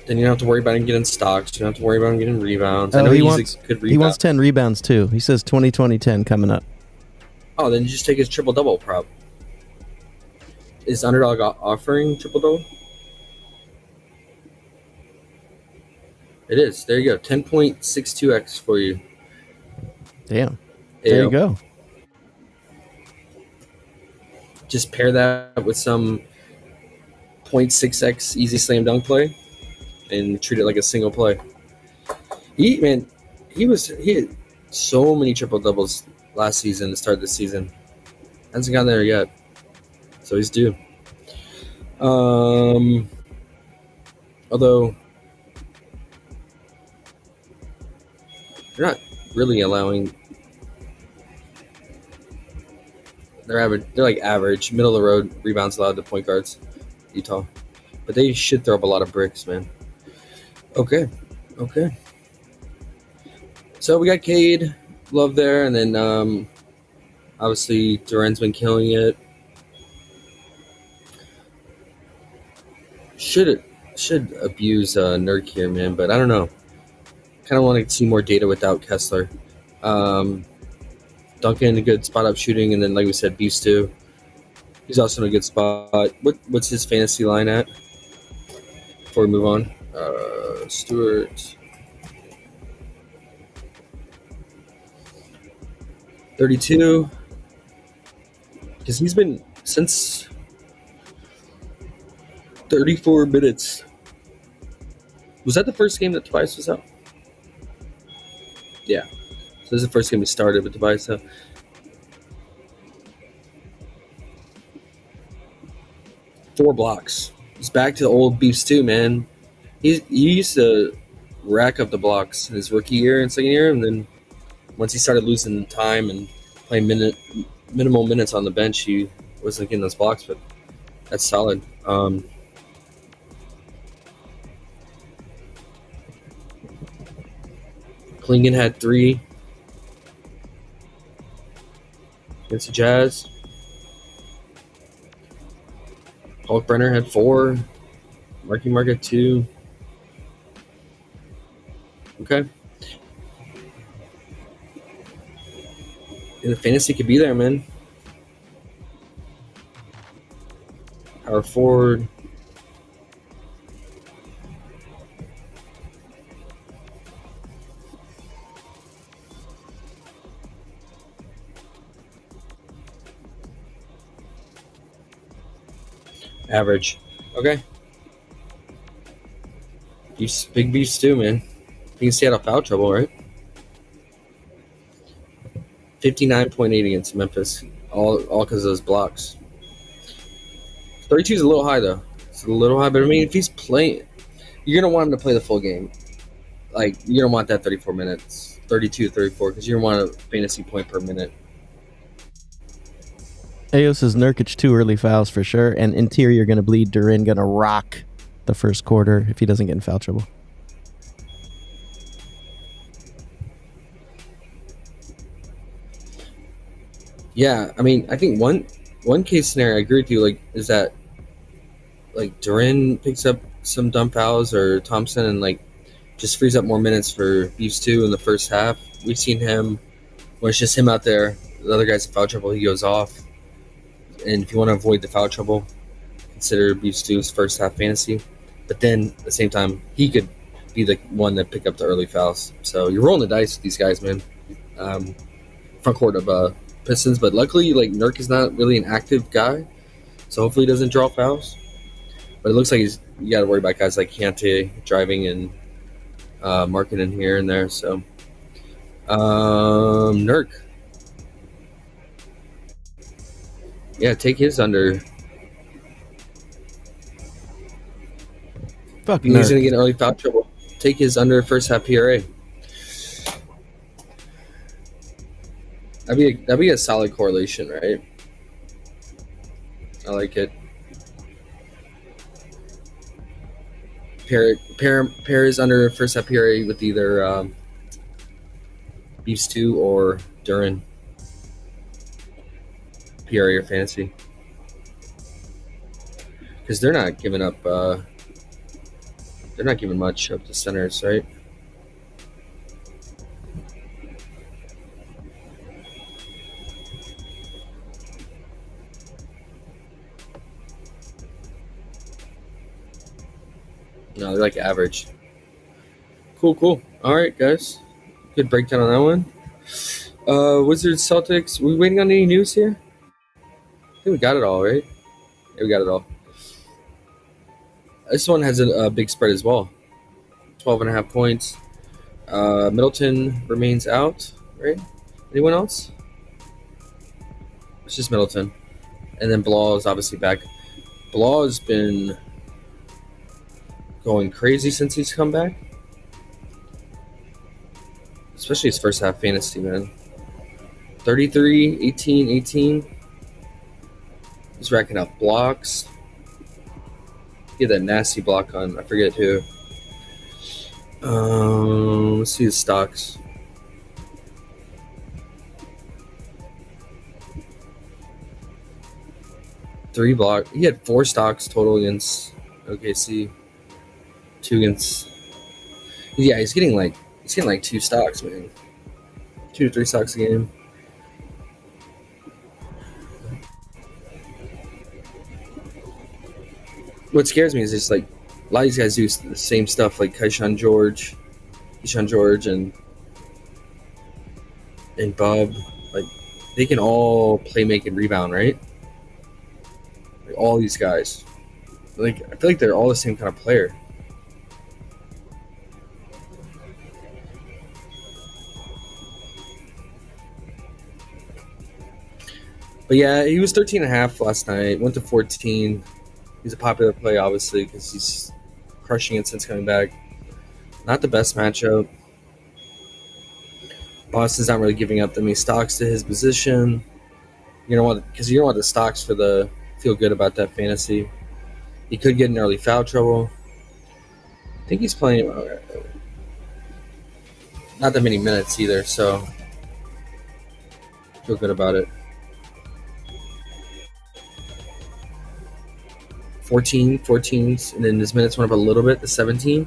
Speaker 3: Then you don't have to worry about him getting stocks. You don't have to worry about him getting rebounds. I know he's a good rebound.
Speaker 2: He wants 10 rebounds too. He says 20-20-10 coming up.
Speaker 3: Oh, then you just take his triple-double prop. Is Underdog offering triple-double? It is. There you go. 10.62x for you.
Speaker 2: Damn. There you go.
Speaker 3: Just pair that with some 0.6x easy slam dunk play and treat it like a single play. He had so many triple doubles last season to start this season. Hasn't gotten there yet. So he's due. Although they're not really allowing. They're average. They're like average, middle of the road rebounds allowed to point guards, Utah. But they should throw up a lot of bricks, man. Okay. So we got Cade, Love there, and then obviously Duran's been killing it. Should abuse Nurk here, man, but I don't know. Kind of want to see more data without Kessler. Duncan, a good spot up shooting, and then like we said, Beast too. He's also in a good spot. What's his fantasy line at? Before we move on, Stewart, 32. Because he's been since 34 minutes. Was that the first game that Tobias was out? Yeah. So this is the first game he started with Tobias out. Four blocks. He's back to the old beefs too, man. He used to rack up the blocks in his rookie year and second year, and then once he started losing time and playing minimal minutes on the bench, he wasn't getting those blocks, but that's solid. Klingen had 3 against the Jazz. Hulkbrenner had 4. Marky Mark had 2. Okay. the fantasy could be there, man. Power forward. Average. Okay. Big beefs too, man. You can stay out of foul trouble, right? 59.8 against Memphis. All because of those blocks. 32 is a little high, though. It's a little high, but I mean, if he's playing, you're going to want him to play the full game. Like, you don't want that 34 minutes, 32, 34, because you don't want a fantasy point per minute.
Speaker 2: Ayo says Nurkic 2 early fouls for sure, and interior going to bleed. Durin going to rock the first quarter if he doesn't get in foul trouble.
Speaker 3: Yeah, I mean, I think one case scenario I agree with you, like, is that like Durin picks up some dumb fouls or Thompson and like just frees up more minutes for Beefs 2 in the first half. We've seen him when it's just him out there, the other guy's in foul trouble, he goes off. And if you want to avoid the foul trouble, consider Beefs 2's first half fantasy. But then at the same time, he could be the one that pick up the early fouls. So you're rolling the dice with these guys, man. Front court of Pistons, but luckily, like, Nurk is not really an active guy, so hopefully he doesn't draw fouls. But it looks like you got to worry about guys like Kante driving and marketing here and there. So Nurk, yeah, take his under.
Speaker 2: Fuck
Speaker 3: He's
Speaker 2: Nurk.
Speaker 3: gonna get in early foul trouble. Take his under first half PRA. That'd be a solid correlation, right? I like it. Pair is under first half PRA with either Beefs 2 or Durin. PRA or fantasy. Because they're not giving up they're not giving much up to centers, right? No, they're like average. Cool. All right, guys. Good breakdown on that one. Wizards, Celtics. We waiting on any news here? I think we got it all, right? Yeah, we got it all. This one has a big spread as well. 12.5 points. Middleton remains out, right? Anyone else? It's just Middleton. And then Blah is obviously back. Blah has been going crazy since he's come back. Especially his first half fantasy, man. 33, 18, 18. He's racking up blocks. He had that nasty block on, I forget who. Let's see his stocks. He had 4 stocks total against OKC. 2 against. Yeah, he's getting like 2 stocks, man. 2 to 3 stocks a game. What scares me is just like a lot of these guys do the same stuff, like Keyshawn George, and Bub. Like, they can all play, make, and rebound, right? Like, all these guys. Like, I feel like they're all the same kind of player. But yeah, he was 13.5 last night. Went to 14. He's a popular play, obviously, because he's crushing it since coming back. Not the best matchup. Boston's not really giving up that many stocks to his position. You don't want the stocks for the feel good about that fantasy. He could get in early foul trouble. I think he's playing not that many minutes either, so feel good about it. 14s, and then his minutes went up a little bit to 17.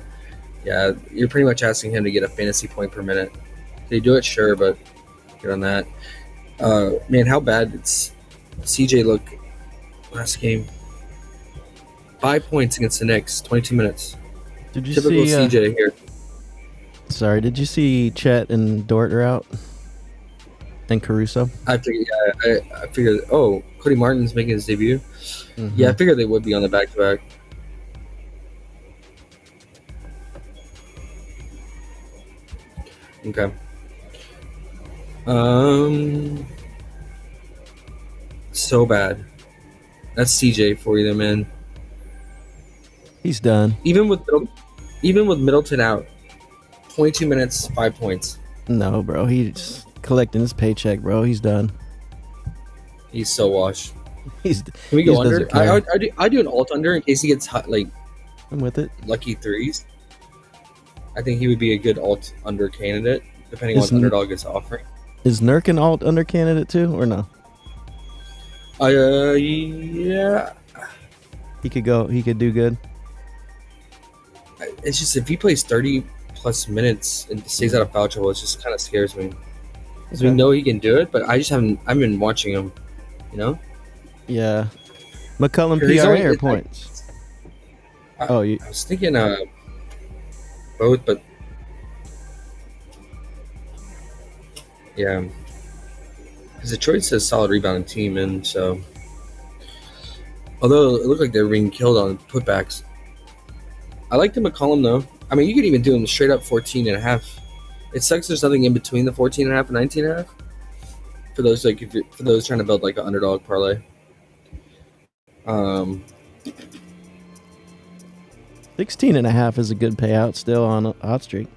Speaker 3: Yeah, you're pretty much asking him to get a fantasy point per minute. Did he do it? Sure, but good on that. Man, how bad did CJ look last game? 5 points against the Knicks, 22 minutes.
Speaker 2: Did you
Speaker 3: Typical
Speaker 2: see?
Speaker 3: CJ here.
Speaker 2: Sorry, did you see Chet and Dort are out? And Caruso?
Speaker 3: I figured. Yeah, I figured. Oh, Cody Martin's making his debut.
Speaker 2: Mhm.
Speaker 3: Yeah, I figured they would be on the back-to-back. Okay. So bad. That's CJ for you, there, man.
Speaker 2: He's done.
Speaker 3: Even with Middleton out, 22 minutes, 5 points.
Speaker 2: No, bro. He's collecting his paycheck, bro. He's done.
Speaker 3: He's so washed.
Speaker 2: He's.
Speaker 3: Can we
Speaker 2: he
Speaker 3: go
Speaker 2: just
Speaker 3: under?
Speaker 2: doesn't care.
Speaker 3: I do an alt under in case he gets hot, like
Speaker 2: I'm with it.
Speaker 3: lucky threes. I think he would be a good alt under candidate, depending on
Speaker 2: Is
Speaker 3: what Underdog is offering.
Speaker 2: Is Nurk an alt under candidate too, or no?
Speaker 3: Yeah.
Speaker 2: He could go. He could do good.
Speaker 3: It's just if he plays 30 plus minutes and stays out of foul trouble, it just kind of scares me. Because we
Speaker 2: Okay.
Speaker 3: know he can do it, but I just haven't. I've been watching him, you know.
Speaker 2: Yeah. McCullum
Speaker 3: He's
Speaker 2: PRA
Speaker 3: only-
Speaker 2: or points?
Speaker 3: I,
Speaker 2: Oh, you.
Speaker 3: I was thinking both, but yeah, because Detroit says solid rebounding team, and so although it looked like they were being killed on putbacks, I like the McCollum though. I mean, you could even do them straight up 14 and a half. It sucks there's nothing in between the 14 and a half and 19 and a half for those for those trying to build like an underdog parlay.
Speaker 2: 16 and a half is a good payout still on a hot streak.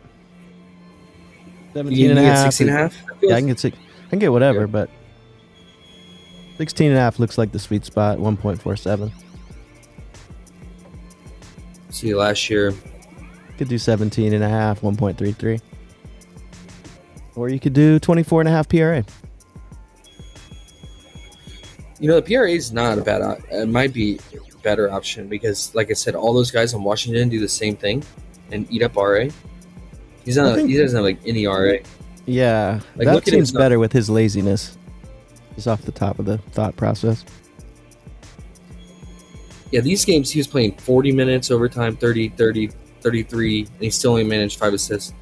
Speaker 2: 17
Speaker 3: You
Speaker 2: and a
Speaker 3: get
Speaker 2: half.
Speaker 3: 16 and a half?
Speaker 2: Yeah, I can get I can get whatever,
Speaker 3: Yeah.
Speaker 2: but 16 and a half looks like the sweet spot. 1.47.
Speaker 3: See, last year,
Speaker 2: Could do 17 and a half. 1.33. Or you could do 24 and a half PRA.
Speaker 3: you know, the PRA is not a bad. It might be a better option because, like I said, all those guys in Washington do the same thing and eat up RA. He doesn't have like any RA.
Speaker 2: Yeah,
Speaker 3: Like,
Speaker 2: that
Speaker 3: look at him
Speaker 2: seems
Speaker 3: now.
Speaker 2: better with his laziness. Just off the top of the thought process.
Speaker 3: Yeah, these games he was playing 40 minutes overtime, 30, 33, and he still only managed 5 assists.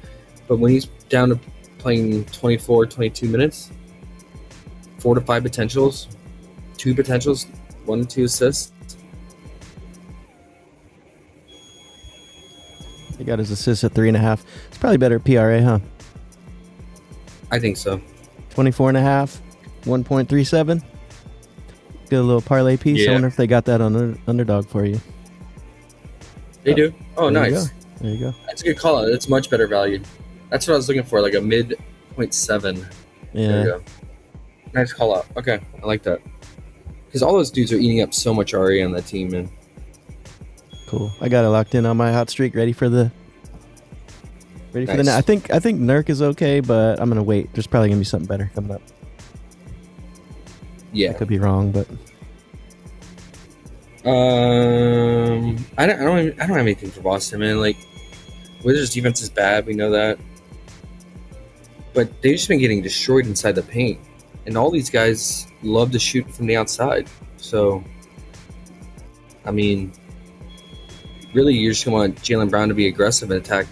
Speaker 3: But when he's down to playing 24, 22 minutes, 4 to 5 potentials, 2 potentials, 1 to 2 assists.
Speaker 2: He got his assists at 3.5. It's probably better PRA, huh?
Speaker 3: I think so.
Speaker 2: 24 and a half. 1.37. Get a little parlay piece. I
Speaker 3: Yeah.
Speaker 2: wonder if they got that on Underdog for you.
Speaker 3: They do. Oh,
Speaker 2: There you
Speaker 3: nice.
Speaker 2: go. There you go.
Speaker 3: That's a good call. It's much better valued. That's what I was looking for, like a mid 0.7. There
Speaker 2: Yeah.
Speaker 3: you go. Nice call out. Okay, I like that. Because all those dudes are eating up so much RA on that team, man.
Speaker 2: Cool. I got it locked in on my hot streak. Ready for the
Speaker 3: Nice.
Speaker 2: I think Nurk is okay, but I'm gonna wait. There's probably gonna be something better coming up.
Speaker 3: Yeah.
Speaker 2: I could be wrong, but
Speaker 3: I don't have anything for Boston, man. Like, Wizards defense is bad. We know that, but they've just been getting destroyed inside the paint, and all these guys love to shoot from the outside. So, I mean, really, you just want Jaylen Brown to be aggressive and attack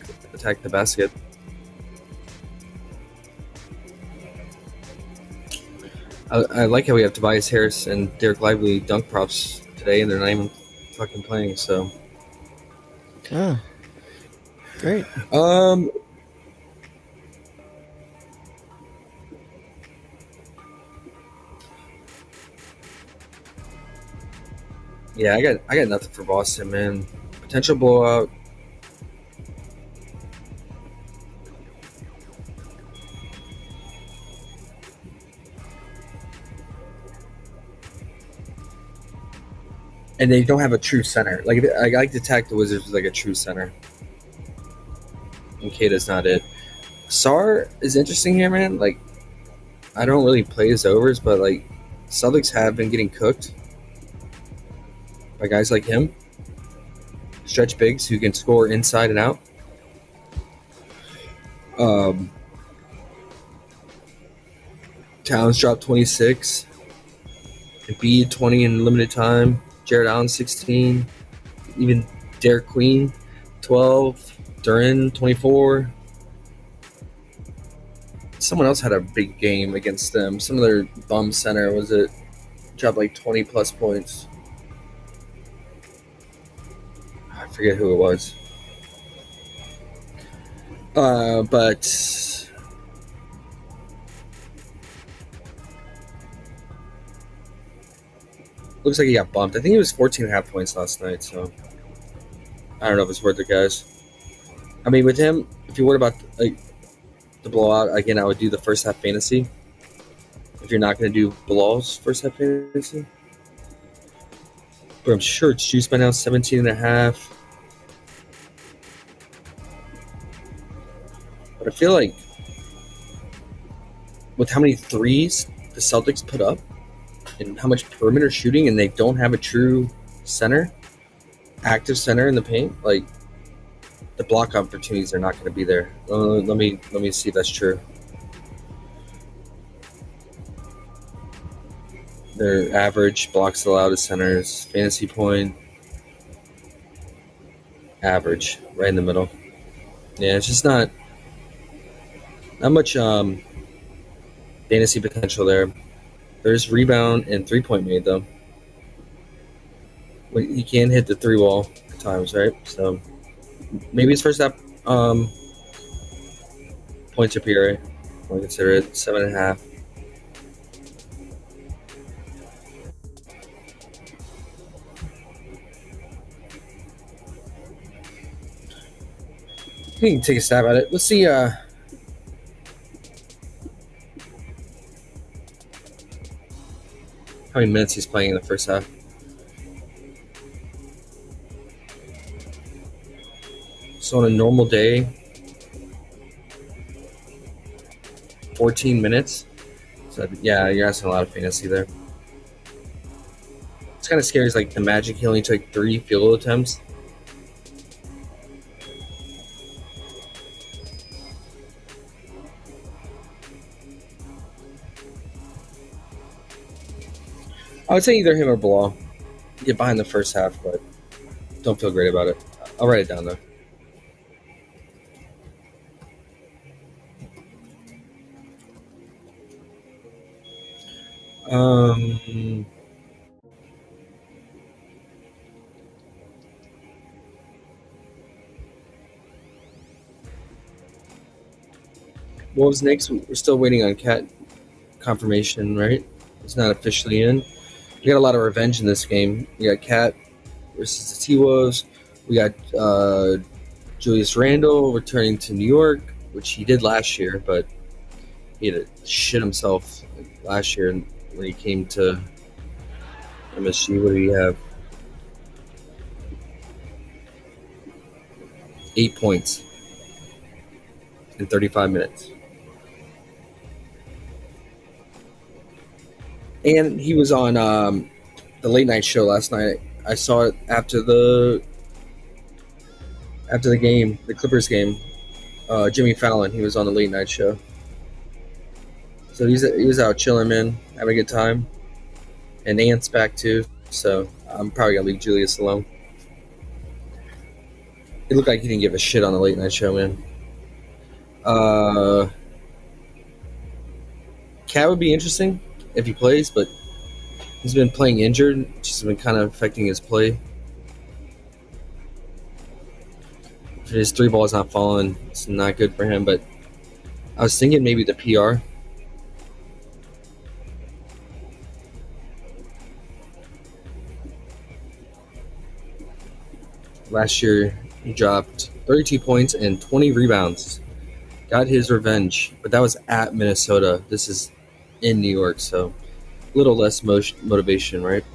Speaker 3: the basket. I like how we have Tobias Harris and Derek Lively dunk props today, and they're not even fucking playing. So,
Speaker 2: great.
Speaker 3: Yeah, I got nothing for Boston, man. Potential blowout. And they don't have a true center. Like, I like to attack the Wizards with like a true center. And Kata's not it. Sar is interesting here, man. Like, I don't really play his overs, but like, Celtics have been getting cooked by guys like him. Stretch bigs who can score inside and out. Towns dropped 26. Embiid 20 in limited time. Jared Allen 16. Even Derek Queen 12. Duran 24. Someone else had a big game against them. Some of their bum center was it dropped like 20 plus points. I forget who it was. But looks like he got bumped. I think he was 14.5 points last night, so I don't know if it's worth it, guys. I mean, with him, if you're worried about like the blowout, again, I would do the first half fantasy. If you're not going to do blows first half fantasy. But I'm sure it's juiced by now, 17.5. But I feel like with how many threes the Celtics put up and how much perimeter shooting, and they don't have a true center, active center in the paint, like the block opportunities are not going to be there. Let me see if that's true. Their average blocks allowed as centers, fantasy point, average, right in the middle. Yeah, it's just not much fantasy potential there. There's rebound and 3-point made though. He can hit the 3-ball at times, right? So maybe his first half points per PRA. I'll consider it 7.5. We can take a stab at it. Let's see. How many minutes he's playing in the first half? So on a normal day, 14 minutes. So yeah, you're asking a lot of fantasy there. It's kind of scary. It's like the Magic, he only took 3 field goal attempts. I would say either him or Blah. Get behind the first half, but don't feel great about it. I'll write it down though. What was next? We're still waiting on Cat confirmation, right? It's not officially in. We got a lot of revenge in this game. We got Cat versus the T-Wolves. We got Julius Randle returning to New York, which he did last year, but he had to shit himself last year when he came to MSG. What do we have? 8 points in 35 minutes. And he was on the late night show last night. I saw it after the game, the Clippers game. Jimmy Fallon, he was on the late night show. So he was out chilling, man, having a good time. And Ant's back too, so I'm probably gonna leave Julius alone. It looked like he didn't give a shit on the late night show, man. Cat would be interesting if he plays, but he's been playing injured, which has been kind of affecting his play. If his 3-ball is not falling, it's not good for him, but I was thinking maybe the PR. Last year, he dropped 32 points and 20 rebounds. Got his revenge, but that was at Minnesota. This is in New York, so a little less motivation, right?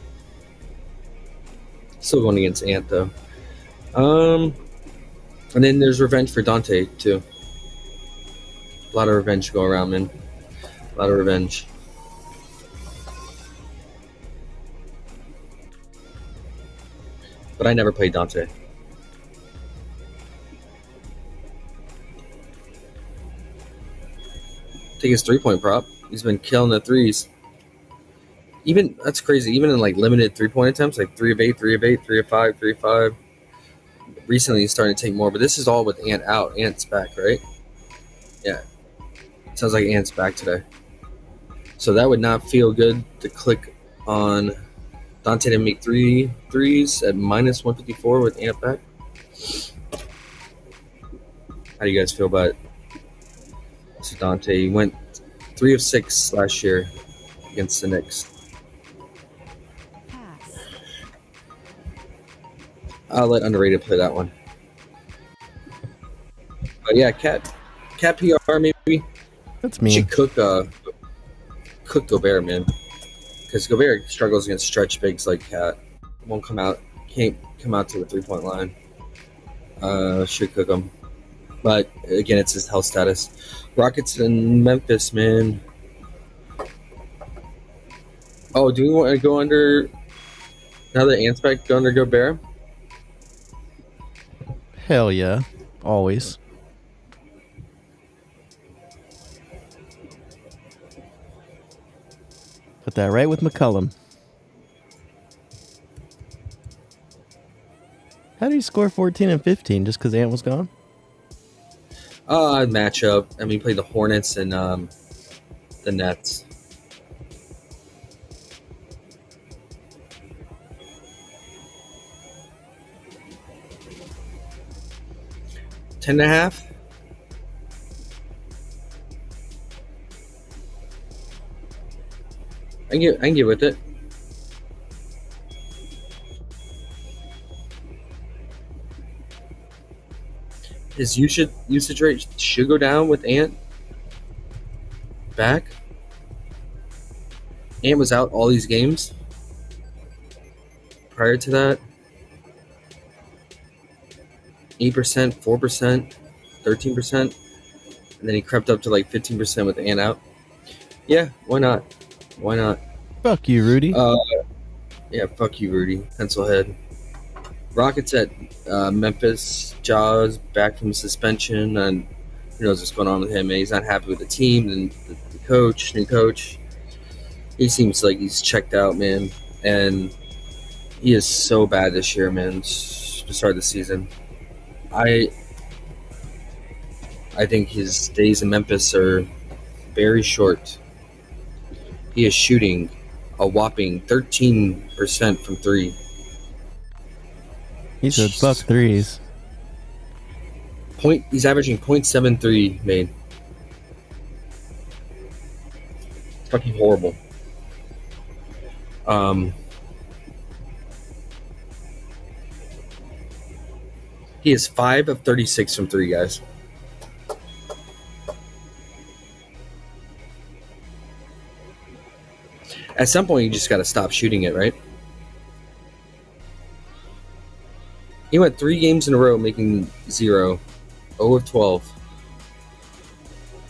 Speaker 3: Still going against Ant, though. And then there's revenge for Dante, too. A lot of revenge to go around, man. A lot of revenge. But I never played Dante. Take his 3-point prop. He's been killing the threes. Even that's crazy. Even in like limited 3-point attempts, like 3 of 8, 3 of 8, 3 of 5, 3 of 5. Recently, he's starting to take more, but this is all with Ant out. Ant's back, right? Yeah. Sounds like Ant's back today. So that would not feel good to click on Dante to make 3 threes at minus 154 with Ant back. How do you guys feel about it? So Dante, he went 3 of 6 last year against the Knicks. I'll let underrated play that one. But yeah, cat PR maybe.
Speaker 2: That's me.
Speaker 3: Should cook Gobert, man, because Gobert struggles against stretch bigs like Cat. Can't come out to the 3-point line. Should cook him, but again, it's his health status. Rockets in Memphis, man. Oh, do we want to go under now that Ant's back? Go under Gobert.
Speaker 2: Hell yeah. Always. Put that right with McCollum. How did he score 14 and 15 just because Ant was gone?
Speaker 3: Matchup. I mean, he played the Hornets and the Nets. Ten and a half. I can get with it. His usage rate should go down with Ant back. Ant was out all these games. Prior to that, 8%, 4%, 13%, and then he crept up to like 15% with Ant out. Yeah, why not? Why not?
Speaker 2: Fuck you, Rudy.
Speaker 3: Yeah, fuck you, Rudy. Pencilhead. Rockets at Memphis. Jaws back from suspension, and who knows what's going on with him. And he's not happy with the team and the new coach. He seems like he's checked out, man. And he is so bad this year, man, to start the season. I think his days in Memphis are very short. He is shooting a whopping 13% from 3.
Speaker 2: He said fuck threes.
Speaker 3: He's averaging 0.73 made. Fucking horrible. He is 5 of 36 from 3, guys. At some point, you just got to stop shooting it, right? He went 3 games in a row making 0 of 12.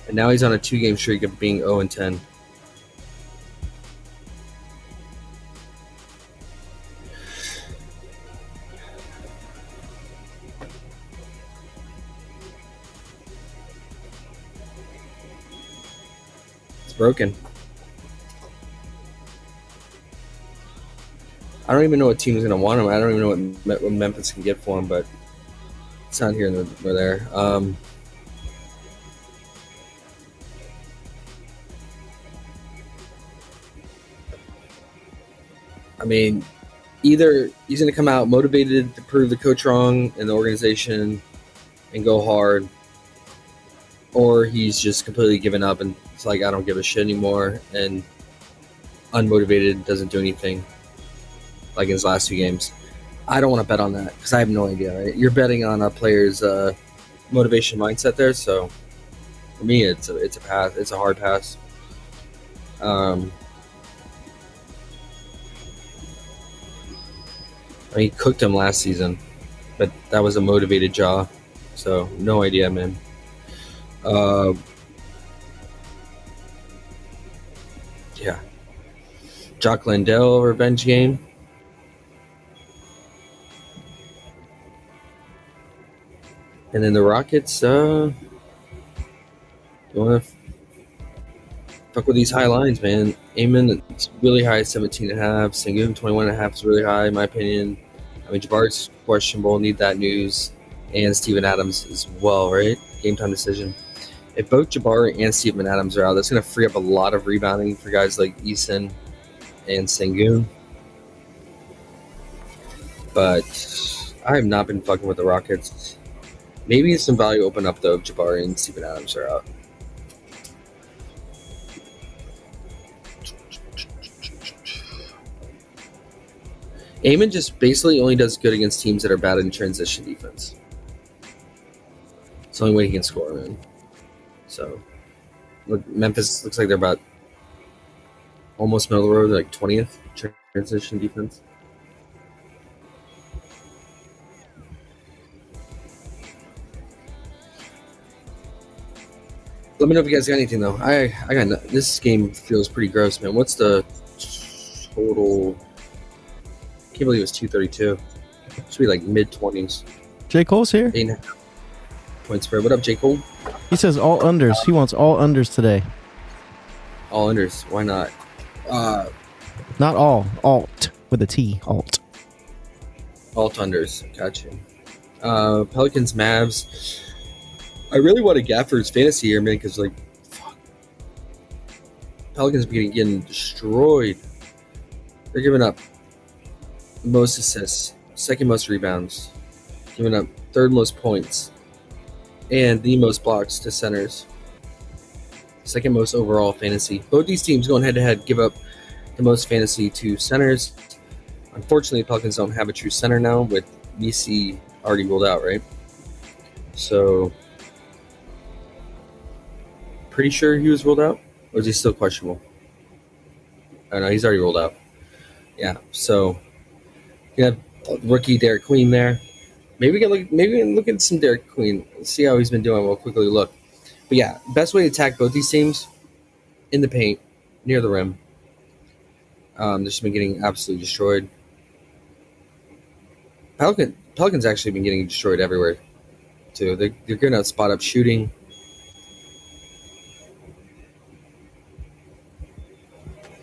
Speaker 3: And now he's on a 2-game streak of being 0 and 10. It's broken. I don't even know what team is going to want him. I don't even know what Memphis can get for him, but it's not here nor there. I mean, either he's going to come out motivated to prove the coach wrong and the organization and go hard, or he's just completely given up and it's like, I don't give a shit anymore, and unmotivated, doesn't do anything like in his last 2 games. I don't want to bet on that because I have no idea. Right? You're betting on a player's motivation mindset there, so for me, it's a pass. It's a hard pass. I mean, he cooked him last season, but that was a motivated jaw, so no idea, man. Yeah, Jock Landale revenge game. And then the Rockets, you want to fuck with these high lines, man. Amon, it's really high, 17.5. Sengun, 21.5 is really high, in my opinion. I mean, Jabbar's questionable, need that news. And Steven Adams as well, right? Game time decision. If both Jabbar and Steven Adams are out, that's going to free up a lot of rebounding for guys like Eason and Sengun. But I have not been fucking with the Rockets. Maybe some value open up, though, if Jabbar and Steven Adams are out. Amon just basically only does good against teams that are bad in transition defense. It's the only way he can score, man. So, look, Memphis looks like they're about almost middle of the road, like 20th transition defense. Let me know if you guys got anything, though. I got this game feels pretty gross, man. What's the total? I can't believe it was 232. It should be like mid-20s.
Speaker 2: J. Cole's here.
Speaker 3: 8.5 point spread. What up, J. Cole?
Speaker 2: He says all unders. He wants all unders today.
Speaker 3: All unders. Why not?
Speaker 2: Not all. Alt with a T. Alt.
Speaker 3: Alt unders. Gotcha. Pelicans, Mavs. I really want to Gafford's fantasy here, man, because, like, fuck. Pelicans are getting destroyed. They're giving up most assists, second most rebounds, giving up third most points, and the most blocks to centers. Second most overall fantasy. Both these teams going head to head give up the most fantasy to centers. Unfortunately, the Pelicans don't have a true center now, with BC already ruled out, right? So, pretty sure he was ruled out, or is he still questionable? I don't know. He's already ruled out. Yeah. So, you have rookie Derek Queen there. Maybe we can look at some Derek Queen. See how he's been doing. We'll quickly look. But yeah, best way to attack both these teams in the paint, near the rim. They've just been getting absolutely destroyed. Pelicans actually been getting destroyed everywhere, too. They're good at spot up shooting.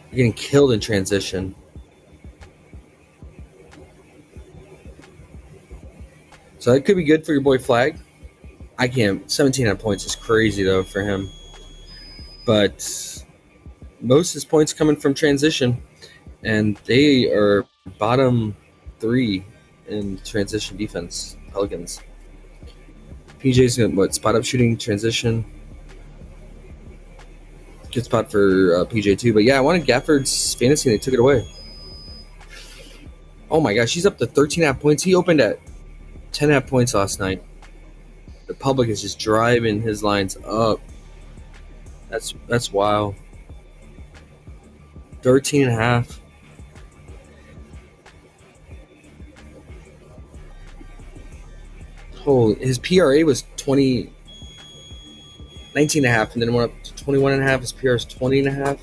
Speaker 3: They're getting killed in transition. So that could be good for your boy Flag. I can't. 17 points is crazy, though, for him. But most of his points coming from transition. And they are bottom 3 in transition defense, Pelicans. PJ's going to, spot up shooting, transition. Good spot for PJ, too. But, yeah, I wanted Gafford's fantasy, and they took it away. Oh, my gosh. He's up to 13.5 points. He opened at 10.5 points last night. The public is just driving his lines up. That's wild. 13.5. Holy, his PRA was 19.5, and then went up to 21.5. His PRA is 20.5.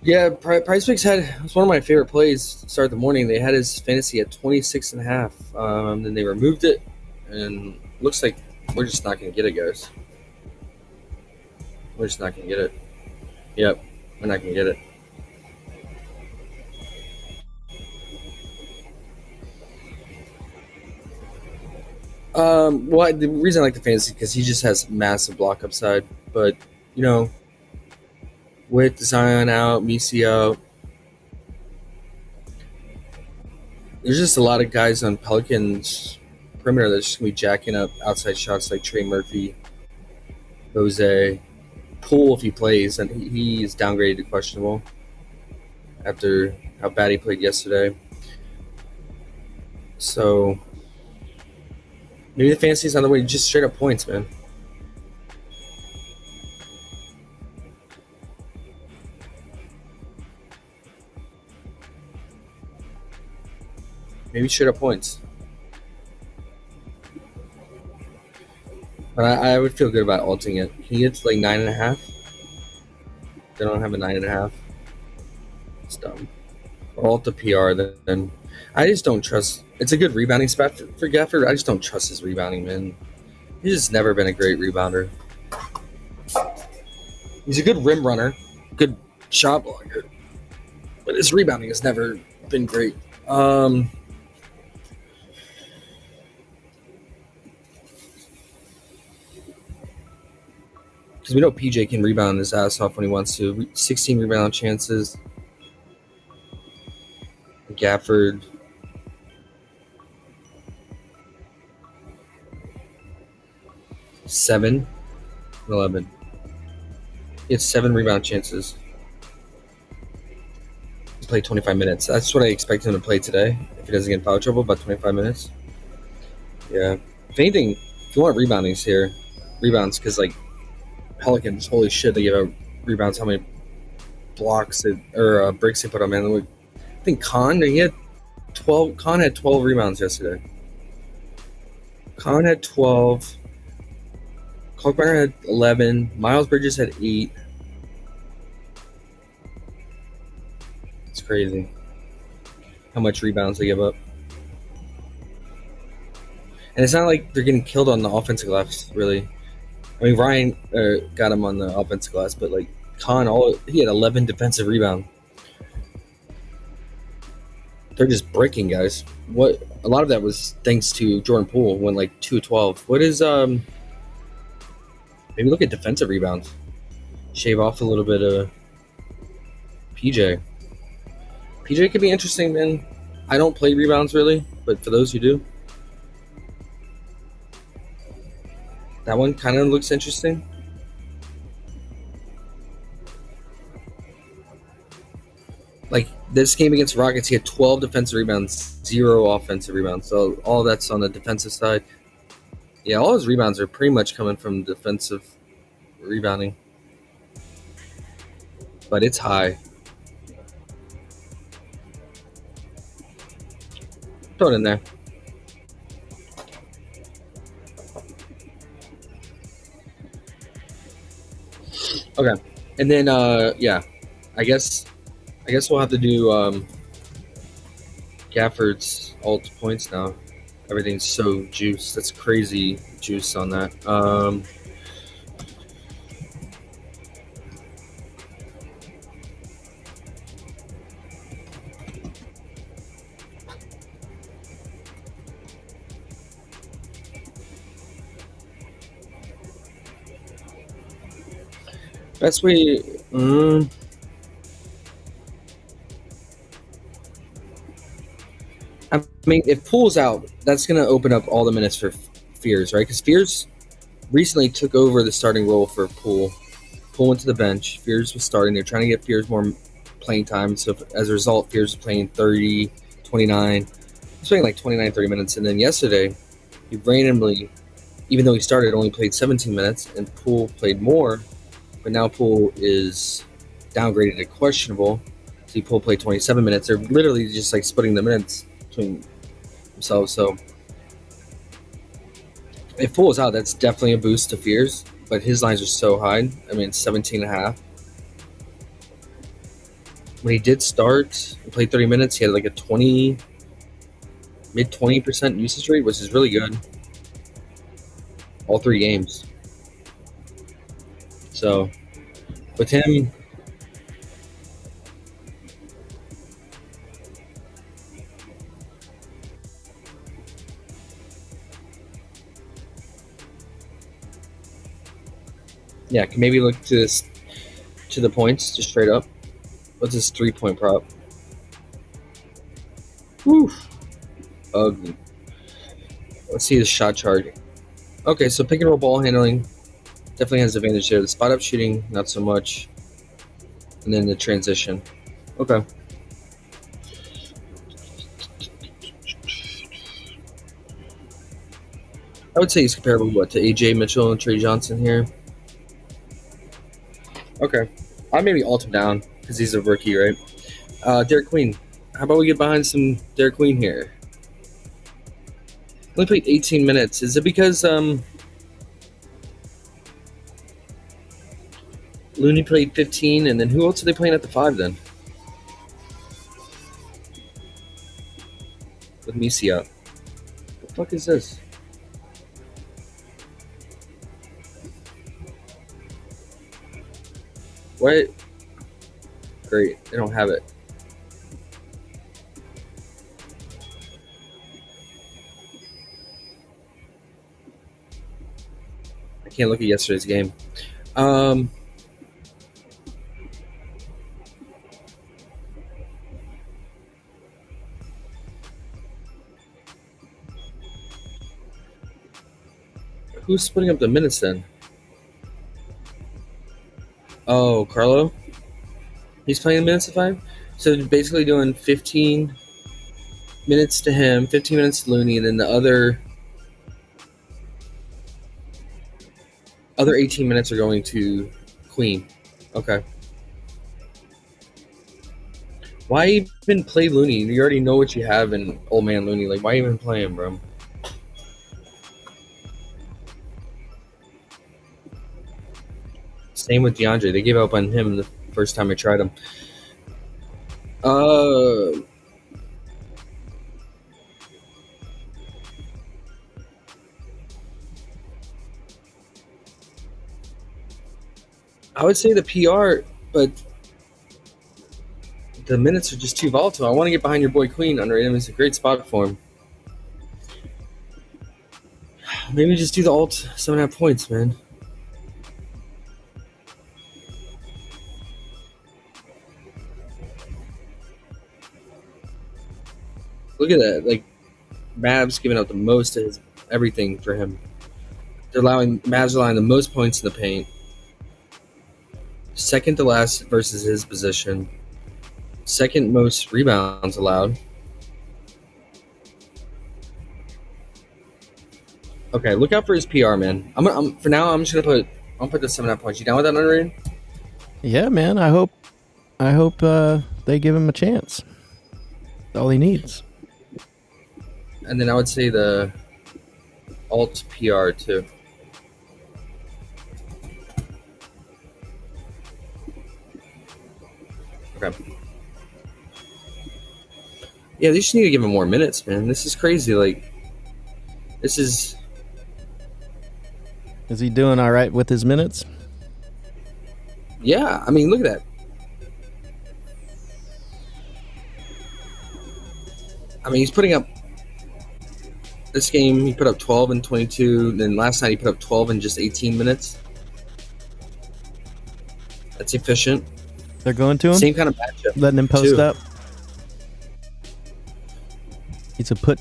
Speaker 3: Yeah, PrizePicks it was one of my favorite plays to start the morning. They had his fantasy at 26.5. Then they removed it, and looks like we're just not going to get it, guys. We're just not going to get it. Yep, we're not going to get it. Well, the reason I like the fantasy because he just has massive block upside, but you know, with Zion out, Misi out, there's just a lot of guys on Pelicans perimeter that's just gonna be jacking up outside shots like Trey Murphy, Jose, Poole if he plays, and he's downgraded to questionable after how bad he played yesterday. So maybe the fantasy's on the way to just straight up points, man. Maybe straight up points. But I would feel good about alting it. Can you get to like 9.5? They don't have a 9.5. It's dumb. Or alt the PR then. I just don't trust. It's a good rebounding spot for Gafford. I just don't trust his rebounding, man. He's just never been a great rebounder. He's a good rim runner, good shot blocker, but his rebounding has never been great. Because we know PJ can rebound his ass off when he wants to. 16 rebound chances. Gafford. Seven. 11. He had 7 rebound chances. He played 25 minutes. That's what I expect him to play today. If he doesn't get in foul trouble, about 25 minutes. Yeah. If anything, if you want reboundings here, rebounds, because like Pelicans, holy shit, they give out rebounds. How many blocks or breaks they put on, man? I think Khan, he had 12. Khan had 12 rebounds yesterday. Khan had 12. Kalkbrenner had 11. Miles Bridges had 8. It's crazy how much rebounds they give up. And it's not like they're getting killed on the offensive glass, really. I mean, Ryan got him on the offensive glass, but like Khan, he had 11 defensive rebounds. They're just breaking guys. What a lot of that was thanks to Jordan Poole, went like 2-12. What is maybe look at defensive rebounds. Shave off a little bit of PJ. PJ could be interesting, man. I don't play rebounds really, but for those who do, that one kind of looks interesting. Like this game against the Rockets, he had 12 defensive rebounds, 0 offensive rebounds. So all that's on the defensive side. Yeah, all his rebounds are pretty much coming from defensive rebounding. But it's high. Throw it in there. Okay. And then yeah. I guess we'll have to do Gafford's alt points now. Everything's so juiced. That's crazy juice on that. Best way. I mean, if Poole's out, that's going to open up all the minutes for Fears, right? Because Fears recently took over the starting role for Poole. Poole went to the bench. Fears was starting. They're trying to get Fears more playing time. So as a result, Fears was playing 30, 29. He's playing like 29, 30 minutes. And then yesterday, he randomly, even though he started, only played 17 minutes. And Poole played more. But now Poole is downgraded to questionable. So Poole played 27 minutes. They're literally just like splitting the minutes between themselves. So if Poole is out, that's definitely a boost to Fears. But his lines are so high. I mean, 17.5. When he did start and played 30 minutes, he had like a mid 20% usage rate, which is really good. All 3 games. So with him, yeah, can maybe look to the points just straight up. What's his 3-point prop? Woo, ugly. Let's see his shot chart. Okay, so pick and roll ball handling definitely has advantage there. The spot up shooting, not so much. And then the transition. Okay. I would say he's comparable to AJ Mitchell and Trey Johnson here. Okay. I'll maybe alt him down because he's a rookie, right? Derek Queen. How about we get behind some Derek Queen here? Only played 18 minutes. Is it because Looney played 15, and then who else are they playing at the 5 then? With Misi out. What the fuck is this? What? Great. They don't have it. I can't look at yesterday's game. Who's splitting up the minutes then? Oh, Carlo? He's playing the minutes of 5? So basically doing 15 minutes to him, 15 minutes to Looney, and then the other 18 minutes are going to Queen. Okay. Why even play Looney? You already know what you have in old man Looney. Like, why even play him, bro? Same with DeAndre. They gave up on him the first time I tried him. I would say the PR, but the minutes are just too volatile. I want to get behind your boy Queen under him. It's a great spot for him. Maybe just do the alt 7.5 points, man. Look at that. Like, Mavs giving out the most of his everything for him. Mavs allowing the most points in the paint. Second to last versus his position. Second most rebounds allowed. Okay, look out for his PR, man. For now, I'm just gonna put the 7.5 points. You down with that, underrated?
Speaker 2: Yeah, man. I hope they give him a chance. That's all he needs.
Speaker 3: And then I would say the alt PR too. Okay. Yeah, they just need to give him more minutes, man. This is crazy. Like, this is.
Speaker 2: Is he doing all right with his minutes?
Speaker 3: Yeah, I mean, look at that. I mean, he's putting up. This game, he put up 12 and 22. Then last night, he put up 12 in just 18 minutes. That's efficient.
Speaker 2: They're going to him?
Speaker 3: Same kind of matchup.
Speaker 2: Letting him post
Speaker 3: too.
Speaker 2: up? He's a put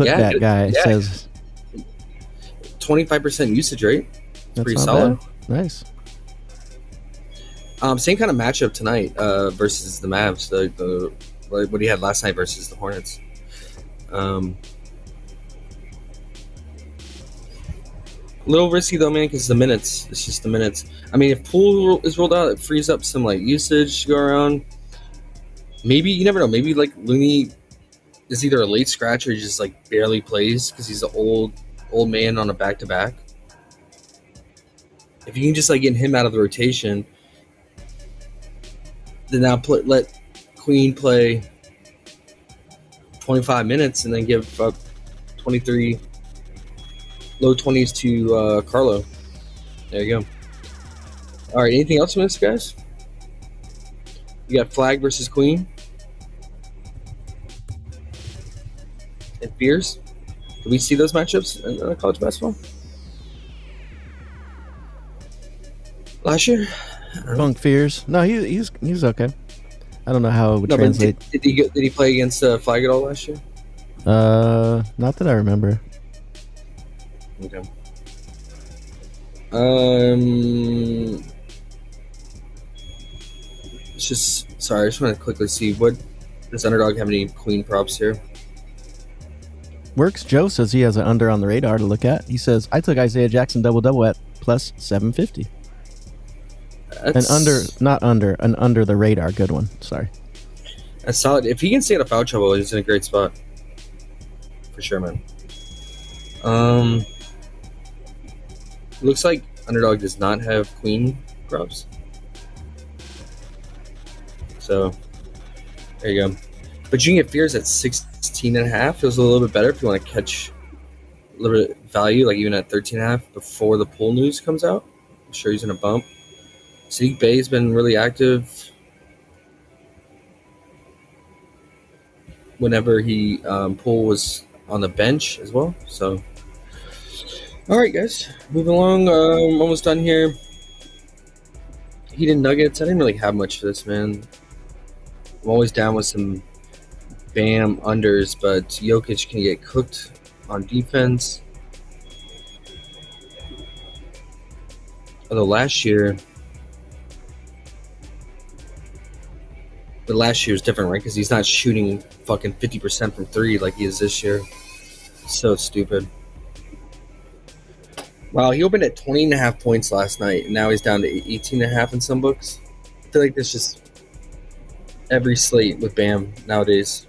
Speaker 2: back guy, it says.
Speaker 3: 25% usage rate.
Speaker 2: That's
Speaker 3: pretty
Speaker 2: not
Speaker 3: solid.
Speaker 2: Bad. Nice.
Speaker 3: Same kind of matchup tonight versus the Mavs. The what he had last night versus the Hornets. A little risky though, man, because the minutes. It's just the minutes. I mean, if Poole is rolled out, it frees up some like usage to go around. Maybe you never know. Maybe like Looney is either a late scratch or he just like barely plays because he's an old man on a back-to-back. If you can just like get him out of the rotation, then now let Queen play 25 minutes and then give up 23, low 20s to Carlo. There you go. All right, anything else on this, guys? You got Flag versus Queen and Fears. Did we see those matchups in college basketball last year?
Speaker 2: Funk Fears. No, he's okay. I don't know how it would translate.
Speaker 3: Did he play against Flag at all last year?
Speaker 2: Not that I remember.
Speaker 3: Okay. It's just sorry. I just want to quickly see what does Underdog have any Queen props here.
Speaker 2: Works. Joe says he has an under on the radar to look at. He says I took Isaiah Jackson double at plus 750.
Speaker 3: That's,
Speaker 2: an under the radar. Good one. Sorry.
Speaker 3: That's solid. If he can stay out of foul trouble, he's in a great spot. For sure, man. Looks like Underdog does not have Queen props. So, there you go. But you can get Fears at 16.5. Feels a little bit better if you want to catch a little bit of value, like even at 13.5 before the Pool news comes out. I'm sure he's going to bump. Sadiq Bey's been really active whenever he Poole was on the bench as well. So, all right, guys, moving along. Almost done here. Heat and Nuggets. I didn't really have much for this, man. I'm always down with some Bam unders, but Jokic can get cooked on defense. Although last year was different, right? Because he's not shooting fucking 50% from three like he is this year. So stupid. Wow, he opened at 20.5 points last night, and now he's down to 18.5 in some books. I feel like there's just every slate with Bam nowadays.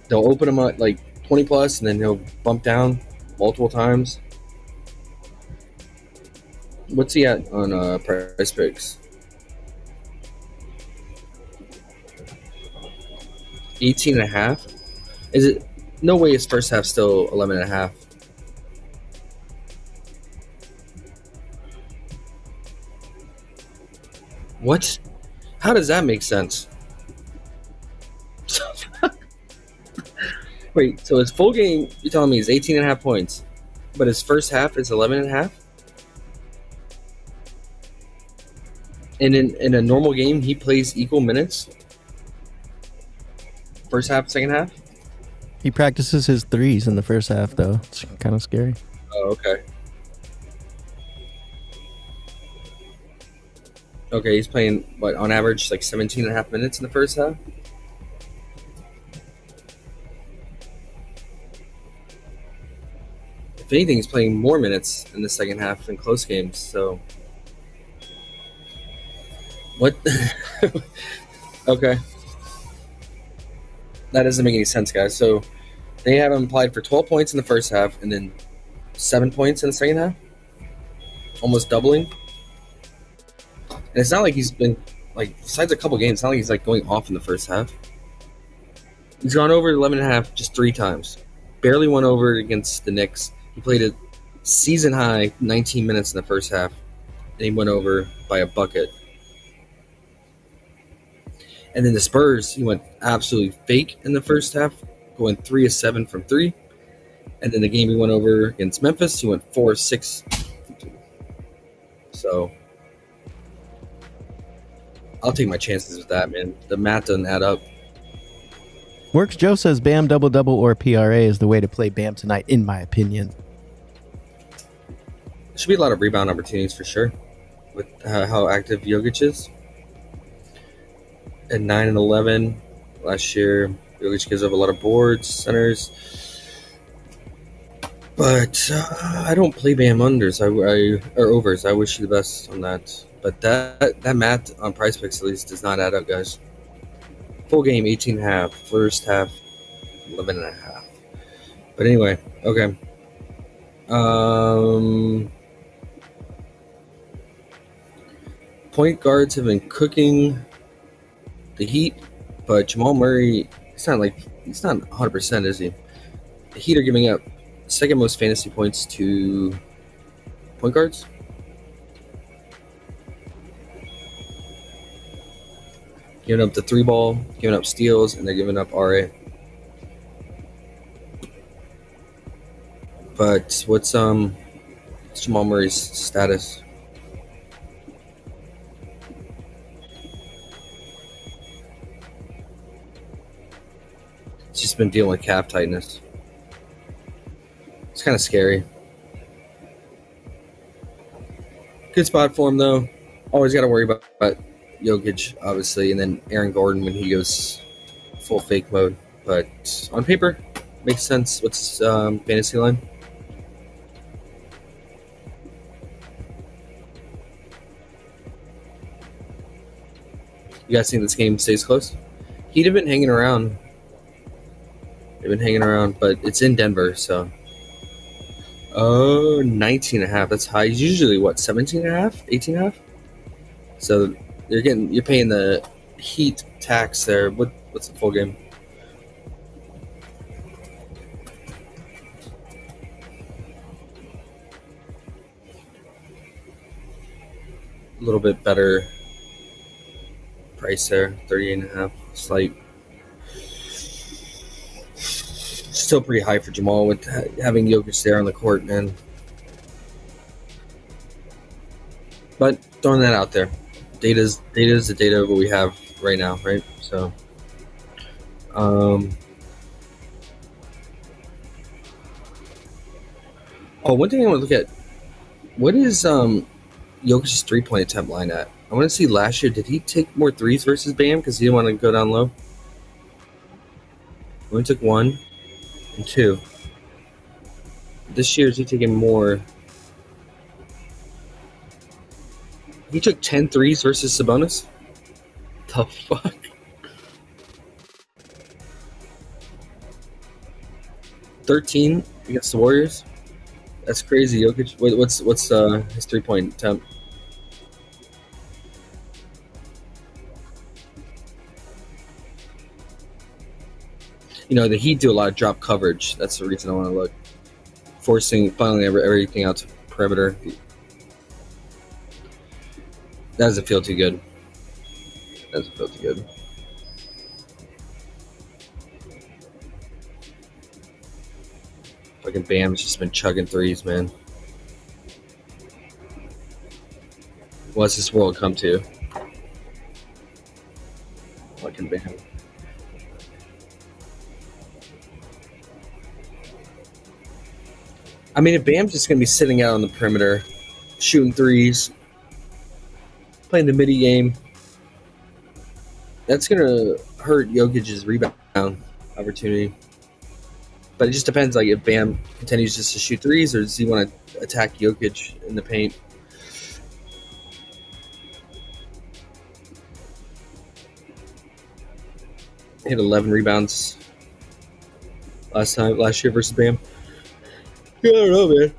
Speaker 3: They'll open him at like 20 plus, and then he'll bump down multiple times. What's he at on PrizePicks? 18.5. Is it? No way. His first half still 11.5. What? How does that make sense? Wait, so his full game, you're telling me, is 18.5 points, but his first half is 11.5? And in a normal game, he plays equal minutes? First half, second half?
Speaker 2: He practices his threes in the first half, though. It's kind of scary.
Speaker 3: Oh, okay. Okay, he's playing, what, on average, like 17.5 minutes in the first half? If anything, he's playing more minutes in the second half in close games, so... What? Okay. That doesn't make any sense, guys. So, they have him applied for 12 points in the first half, and then 7 points in the second half? Almost doubling? And it's not like he's been, like, besides a couple games, it's not like he's, like, going off in the first half. He's gone over 11.5 just 3 times. Barely went over against the Knicks. He played a season-high 19 minutes in the first half, and he went over by a bucket. And then the Spurs, he went absolutely fake in the first half, going 3 of 7 from 3. And then the game he went over against Memphis, he went 4 of 6. So... I'll take my chances with that, man. The math doesn't add up.
Speaker 2: Works Joe says Bam double-double or PRA is the way to play Bam tonight, in my opinion.
Speaker 3: There should be a lot of rebound opportunities for sure with how active Jokic is. At 9 and 11 last year, Jokic gives up a lot of boards, centers. But I don't play Bam unders or overs. I wish you the best on that. But that math on PrizePicks at least does not add up, guys. Full game, 18.5. First half, 11.5. But anyway, okay. Point guards have been cooking the Heat, but Jamal Murray, he's not 100%, is he? The Heat are giving up second most fantasy points to point guards. Giving up the 3-ball, giving up steals, and they're giving up RA. But what's Jamal Murray's status? He's just been dealing with calf tightness. It's kind of scary. Good spot for him, though. Always got to worry about Jokic, obviously, and then Aaron Gordon when he goes full fake mode. But on paper, makes sense. What's fantasy line? You guys think this game stays close? He'd have been hanging around. They've been hanging around, but it's in Denver, so. Oh, 19.5. That's high. He's usually, what, 17.5? 18.5? So you're paying the Heat tax there. What's the full game? little bit better price there, 38.5. Slight, still pretty high for Jamal with having Jokic there on the court, man. But throwing that out there, data's the data of what we have right now, right? So, one thing I want to look at, what is Jokic's 3-point attempt line at? I want to see last year, did he take more threes versus Bam because he didn't want to go down low? He only took 1 and 2. This year, is he taking more? He took 10 threes versus Sabonis? The fuck? $13 against the Warriors? That's crazy. Jokic, what's his 3-point attempt? You know, the Heat do a lot of drop coverage. That's the reason I want to look. Funneling everything out to perimeter. That doesn't feel too good. Fucking Bam's just been chugging threes, man. What's this world come to? Fucking Bam. I mean, if Bam's just gonna be sitting out on the perimeter, shooting threes, playing the midi game, that's gonna hurt Jokic's rebound opportunity. But it just depends, like, if Bam continues just to shoot threes, or does he want to attack Jokic in the paint? Hit 11 rebounds last year versus Bam. Yeah, I don't know, man.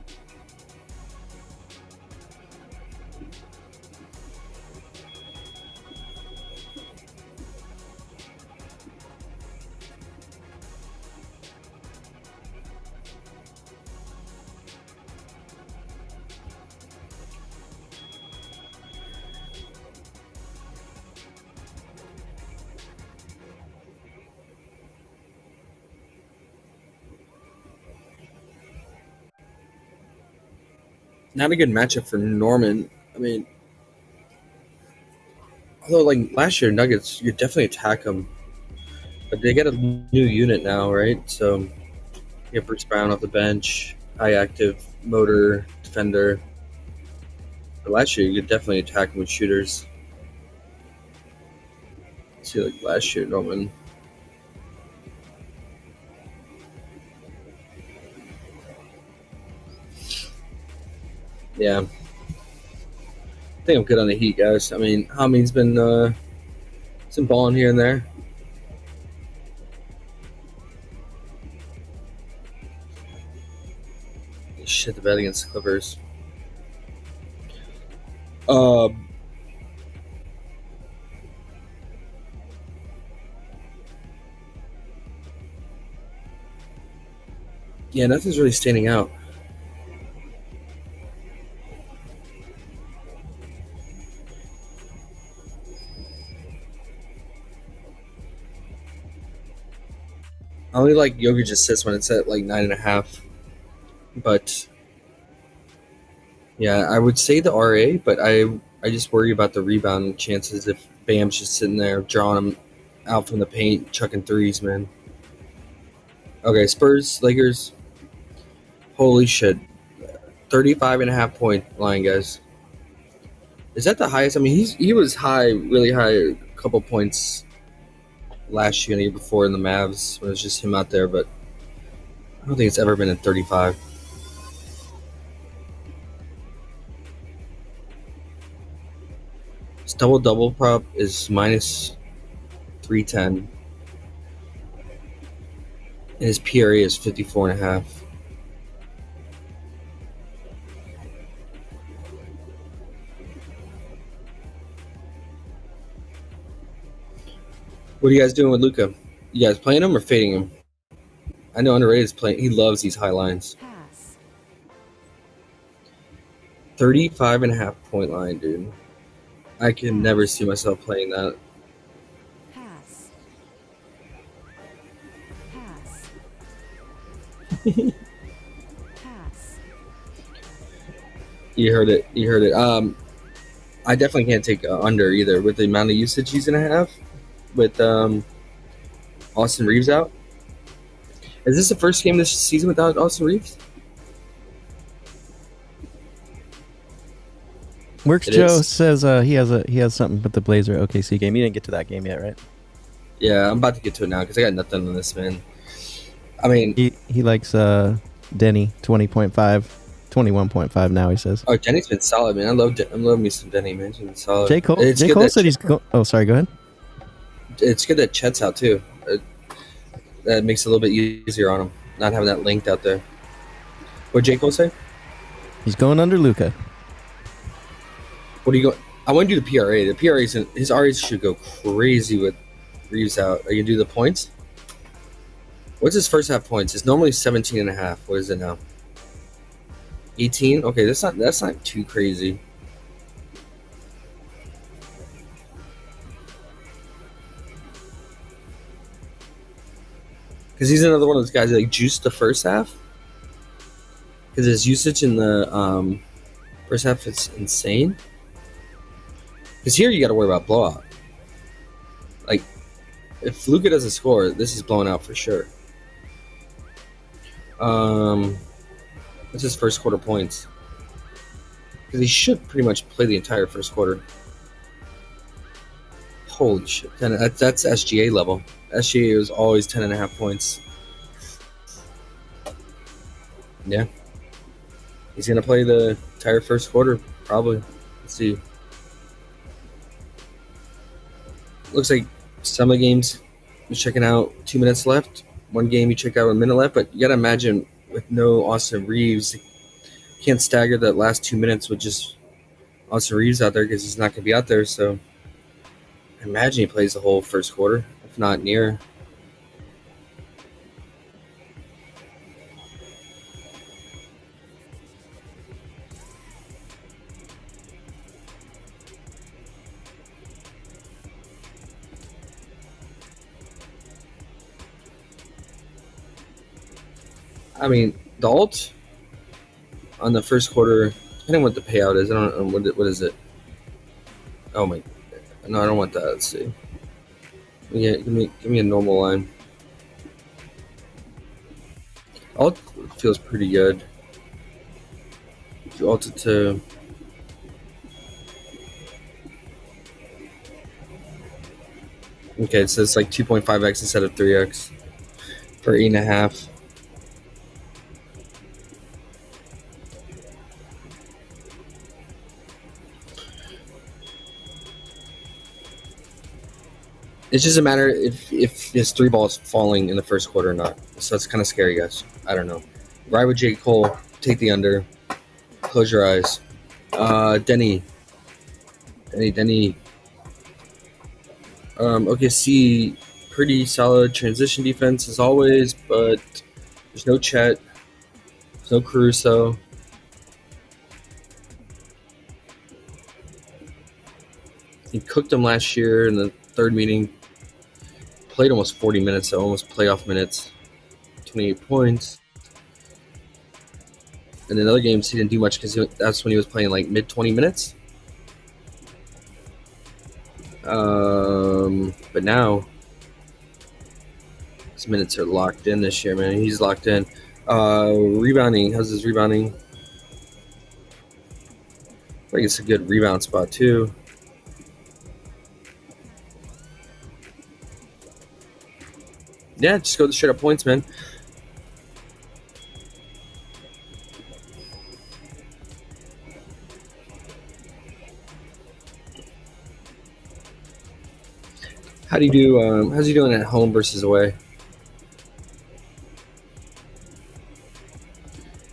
Speaker 3: Not a good matchup for Norman. I mean, although, like, last year, Nuggets, you definitely attack them. But they get a new unit now, right? So you have Bruce Brown off the bench, high active motor defender. But last year, you could definitely attack them with shooters. Let's see, like, last year, Norman. Yeah. I think I'm good on the Heat, guys. I mean, Hami's been some balling here and there. Shit, the bet against the Clippers. Yeah, nothing's really standing out. I only like Jokic assists when it's at like 9.5. But yeah, I would say the RA, but I just worry about the rebound chances if Bam's just sitting there drawing him out from the paint, chucking threes, man. Okay, Spurs, Lakers. Holy shit. 35.5 point line, guys. Is that the highest? I mean, he was high, really high, a couple points last year and the year before in the Mavs when it was just him out there, but I don't think it's ever been in 35. His double prop is minus 310. And his PRA is 54.5. What are you guys doing with Luka? You guys playing him or fading him? I know Underrated is playing. He loves these high lines. 35.5 point line, dude. I can never see myself playing that.
Speaker 4: Pass. Pass. Pass.
Speaker 3: You heard it. You heard it. I definitely can't take under either with the amount of usage he's gonna have with Austin Reeves out. Is this the first game this season without Austin Reeves?
Speaker 2: Works
Speaker 3: It
Speaker 2: Joe
Speaker 3: is.
Speaker 2: says he has something with the Blazer OKC game. You didn't get to that game yet, right?
Speaker 3: Yeah, I'm about to get to it now because I got nothing on this, man. I mean,
Speaker 2: He likes Denny 20.5, 21.5 now. He says.
Speaker 3: oh, Denny's been solid, man. I love me some Denny, man. He's been solid.
Speaker 2: J Cole.
Speaker 3: It's
Speaker 2: J
Speaker 3: good
Speaker 2: Cole
Speaker 3: that
Speaker 2: said he's. Oh, sorry. Go ahead.
Speaker 3: It's good that Chet's out too. That makes it a little bit easier on him, not having that linked out there. What J Cole say?
Speaker 2: He's going under Luca.
Speaker 3: What do you go? I want to do the PRA. The PRA's his RAs should go crazy with Reeves out. Are you gonna do the points? What's his first half points? It's normally 17.5. What is it now? 18. Okay, that's not too crazy. Because he's another one of those guys that like juiced the first half. Because his usage in the first half is insane. Because here you got to worry about blowout. Like, if Luka doesn't score, this is blown out for sure. What's his first quarter points? Because he should pretty much play the entire first quarter. Holy shit. That's SGA level. SGA was always 10.5 points. Yeah. He's going to play the entire first quarter, probably. Let's see. Looks like some of the games you're checking out 2 minutes left. One game you check out a minute left, but you got to imagine with no Austin Reeves, you can't stagger that last 2 minutes with just Austin Reeves out there because he's not going to be out there. So I imagine he plays the whole first quarter, if not near. I mean, the alt on the first quarter, depending on what the payout is, I don't know what is it. Oh my, no, I don't want that. Let's see. Yeah, give me a normal line. Alt feels pretty good. If you alt it to okay, so it's like 2.5x instead of 3x for 8.5. It's just a matter if his three ball is falling in the first quarter or not. So it's kind of scary, guys. I don't know. Ride with J. Cole. Take the under. Close your eyes. Denny. OKC, pretty solid transition defense as always, but there's no Chet. There's no Caruso. He cooked him last year in the third meeting. Played almost 40 minutes, so almost playoff minutes. 28 points. And in other games, he didn't do much because that's when he was playing like mid 20 minutes. But now his minutes are locked in this year, man. He's locked in. Rebounding. How's his rebounding? I think it's a good rebound spot too. Yeah, just go the straight up points, man. How do you do? How's he doing at home versus away?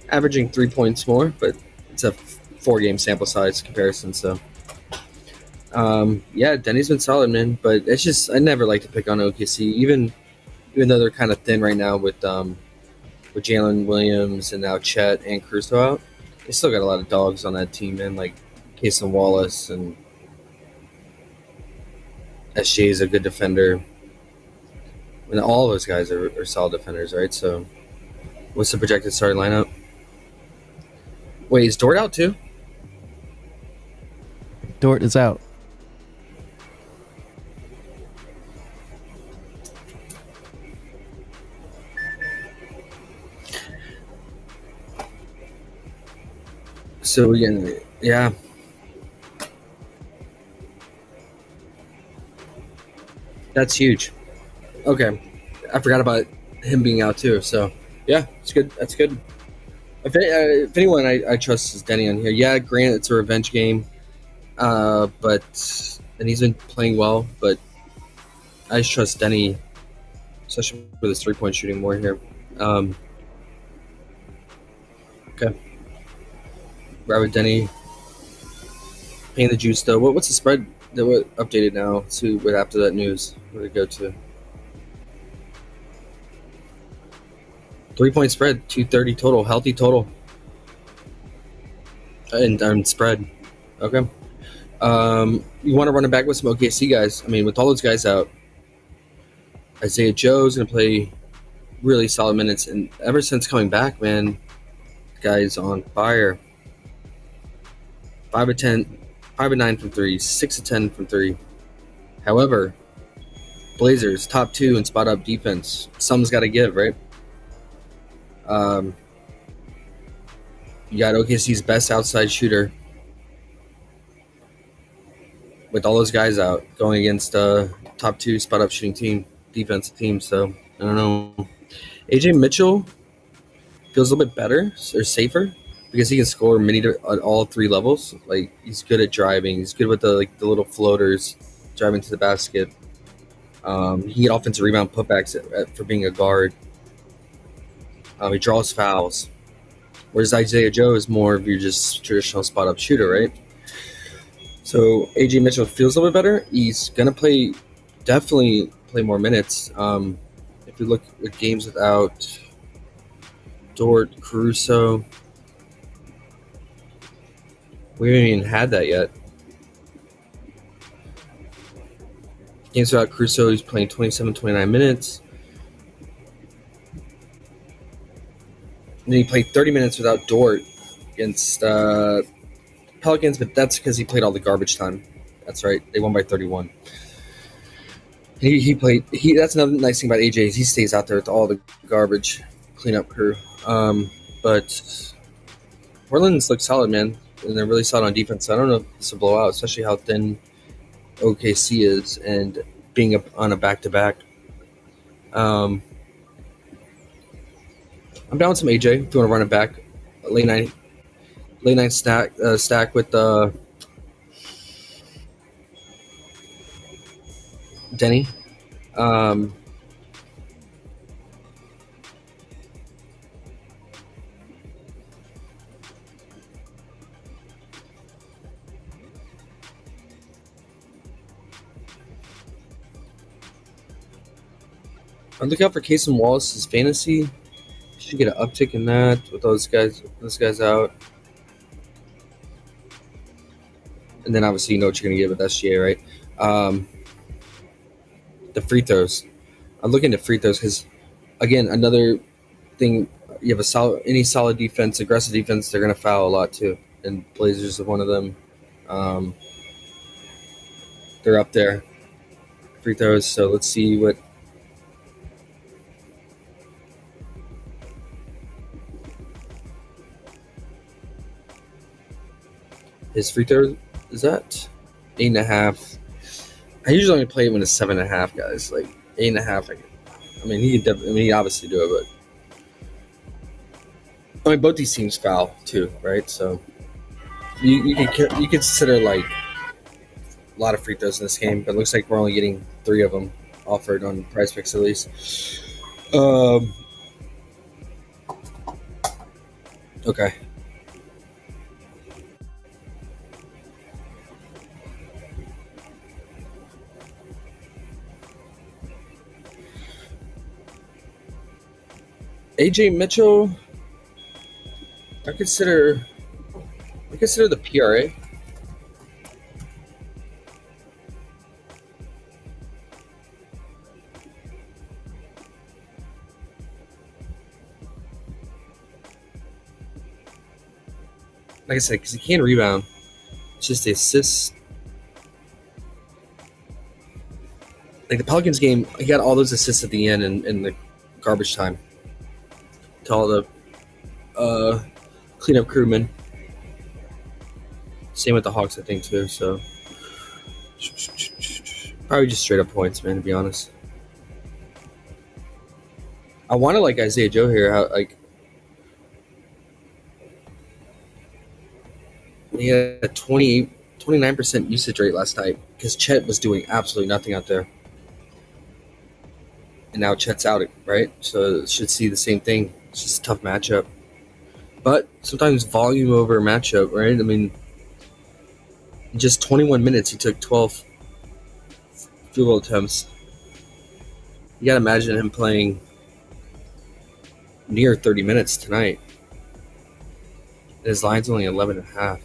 Speaker 3: Averaging 3 points more, but it's a 4-game sample size comparison. So, yeah, Denny's been solid, man. But it's just I never like to pick on OKC, even though they're kind of thin right now with Jalen Williams and now Chet and Caruso out. They still got a lot of dogs on that team, man. Like Cason Wallace and SJ is a good defender. And all those guys are solid defenders, right? So, what's the projected starting lineup? Wait, is Dort out too?
Speaker 2: Dort is out.
Speaker 3: So again, yeah. That's huge. Okay. I forgot about him being out too. So, yeah, it's good. That's good. If anyone I trust is Denny on here. Yeah, granted, it's a revenge game. And he's been playing well, but I just trust Denny, especially with his 3-point shooting more here. Okay. Right with Denny. Paying the juice though. What's the spread that was updated now? To what after that news? Where did it go to? 3-point spread, 230 total, healthy total, and spread. Okay. You want to run it back with some OKC guys? I mean, with all those guys out, Isaiah Joe's gonna play really solid minutes, and ever since coming back, man, the guy's on fire. 5 of 10, 5 of 9 from 3, 6 of 10 from 3. However, Blazers top 2 in spot up defense. Some's got to give, right? You got OKC's best outside shooter with all those guys out going against top 2 spot up shooting team, defensive team. So I don't know. AJ Mitchell feels a little bit better or safer because he can score at all 3 levels. Like he's good at driving. He's good with the little floaters, driving to the basket. He can get offensive rebound putbacks for being a guard. He draws fouls. Whereas Isaiah Joe is more of your just traditional spot up shooter, right? So AJ Mitchell feels a little bit better. He's gonna definitely play more minutes. If you look at games without Dort, Caruso, we haven't even had that yet. Games without Caruso, he's playing 27, 29 minutes. And then he played 30 minutes without Dort against Pelicans, but that's because he played all the garbage time. That's right. They won by 31. He played. That's another nice thing about AJ is he stays out there with all the garbage cleanup crew. But Portland's look solid, man, and they're really solid on defense. So I don't know if this will blow out, especially how thin OKC is and being on a back-to-back. I'm down with some AJ if you want to run it back. Late night stack with Denny. I'd look out for Case and Wallace's fantasy. Should get an uptick in that with those guys out. And then obviously you know what you're gonna get with SGA, right? The free throws. I'm looking at free throws because again, another thing, you have any solid defense, aggressive defense, they're gonna foul a lot too. And Blazers are one of them. They're up there. Free throws, so let's see what his free throw is at 8.5. I usually only play him when it's 7.5, guys. Like 8.5. He obviously do it, but I mean both these teams foul too, right? So you can consider like a lot of free throws in this game, but it looks like we're only getting 3 of them offered on PrizePicks at least. Okay. AJ Mitchell, I consider the PRA. like I said, because he can rebound. It's just the assists. Like the Pelicans game, he got all those assists at the end in the garbage time to all the cleanup crewmen. Same with the Hawks, I think, too. So probably just straight up points, man. To be honest, I wanted like Isaiah Joe here. How like he had a 29% usage rate last night because Chet was doing absolutely nothing out there, and now Chet's out, right? So should see the same thing. It's just a tough matchup, but sometimes volume over matchup, right? I mean, in just 21 minutes, he took 12 field goal attempts. You gotta imagine him playing near 30 minutes tonight. His line's only 11 and a half.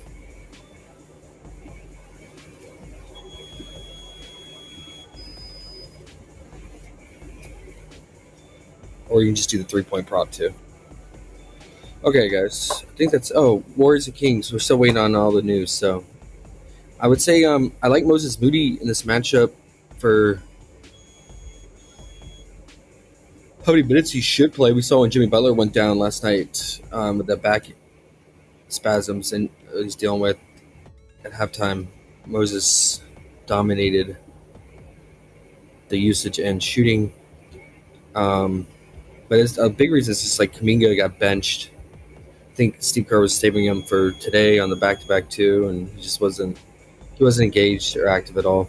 Speaker 3: Or you can just do the 3-point prop too. Okay, guys. I think that's Warriors and Kings. We're still waiting on all the news. So I would say I like Moses Moody in this matchup for how many minutes he should play. We saw when Jimmy Butler went down last night with the back spasms and he's dealing with at halftime. Moses dominated the usage and shooting. But it's a big reason is just like Kuminga got benched. I think Steve Kerr was saving him for today on the back-to-back too, and he wasn't engaged or active at all.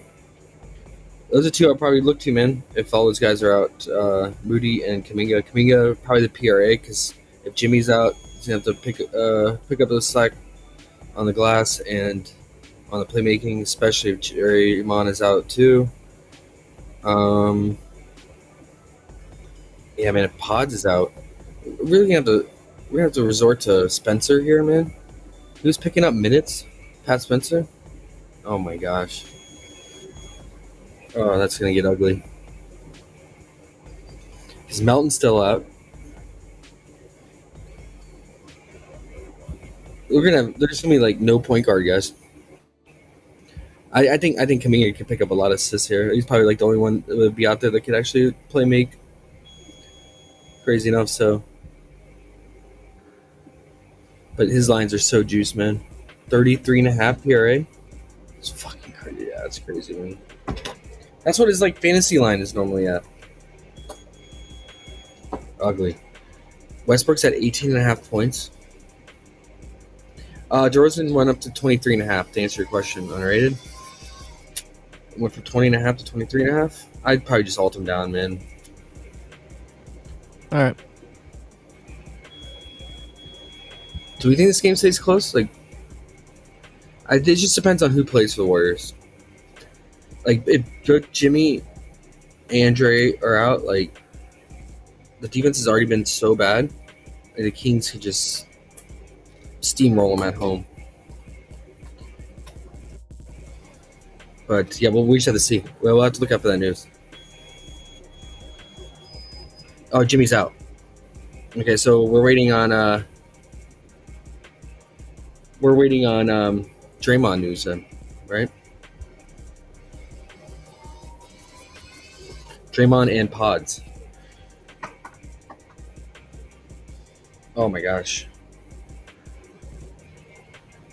Speaker 3: Those are two I'll probably look to, man, if all those guys are out. Moody and Kuminga. Kuminga probably the PRA because if Jimmy's out, he's gonna have to pick up the slack on the glass and on the playmaking, especially if Jerry Iman is out too. Yeah, man, if Pods is out, we're gonna have to resort to Spencer here, man. Who's picking up minutes? Pat Spencer? Oh my gosh. Oh, that's gonna get ugly. Is Melton still out? There's gonna be like no point guard, guys. I think Kuminga could pick up a lot of assists here. He's probably like the only one that would be out there that could actually play make. Crazy enough, so. But his lines are so juiced, man. 33.5 PRA. It's fucking crazy. Yeah, that's crazy, man. That's what his like fantasy line is normally at. Ugly. Westbrook's at 18.5 points. DeRozan went up to 23.5 to answer your question. Unrated. Went from 20.5 to 23.5. I'd probably just alt him down, man.
Speaker 2: All right.
Speaker 3: Do we think this game stays close? Like, it just depends on who plays for the Warriors. Like, if Jimmy, Andre are out, like, the defense has already been so bad, like, the Kings could just steamroll them at home. But yeah, we just have to see. We'll have to look out for that news. Oh, Jimmy's out. Okay, so we're waiting on Draymond news then, right? Draymond and Pods. Oh my gosh.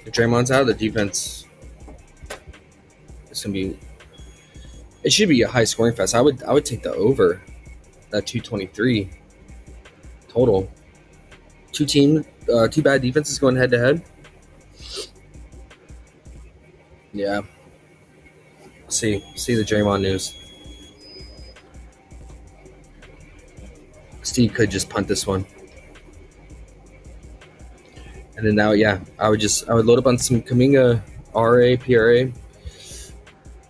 Speaker 3: If Draymond's out, the defense it's gonna be. It should be a high scoring fest. I would take the over. That 223 total. Two bad defenses going head to head. Yeah. See the Draymond news. Steve could just punt this one. And then now, yeah, I would load up on some Kuminga, RA, PRA,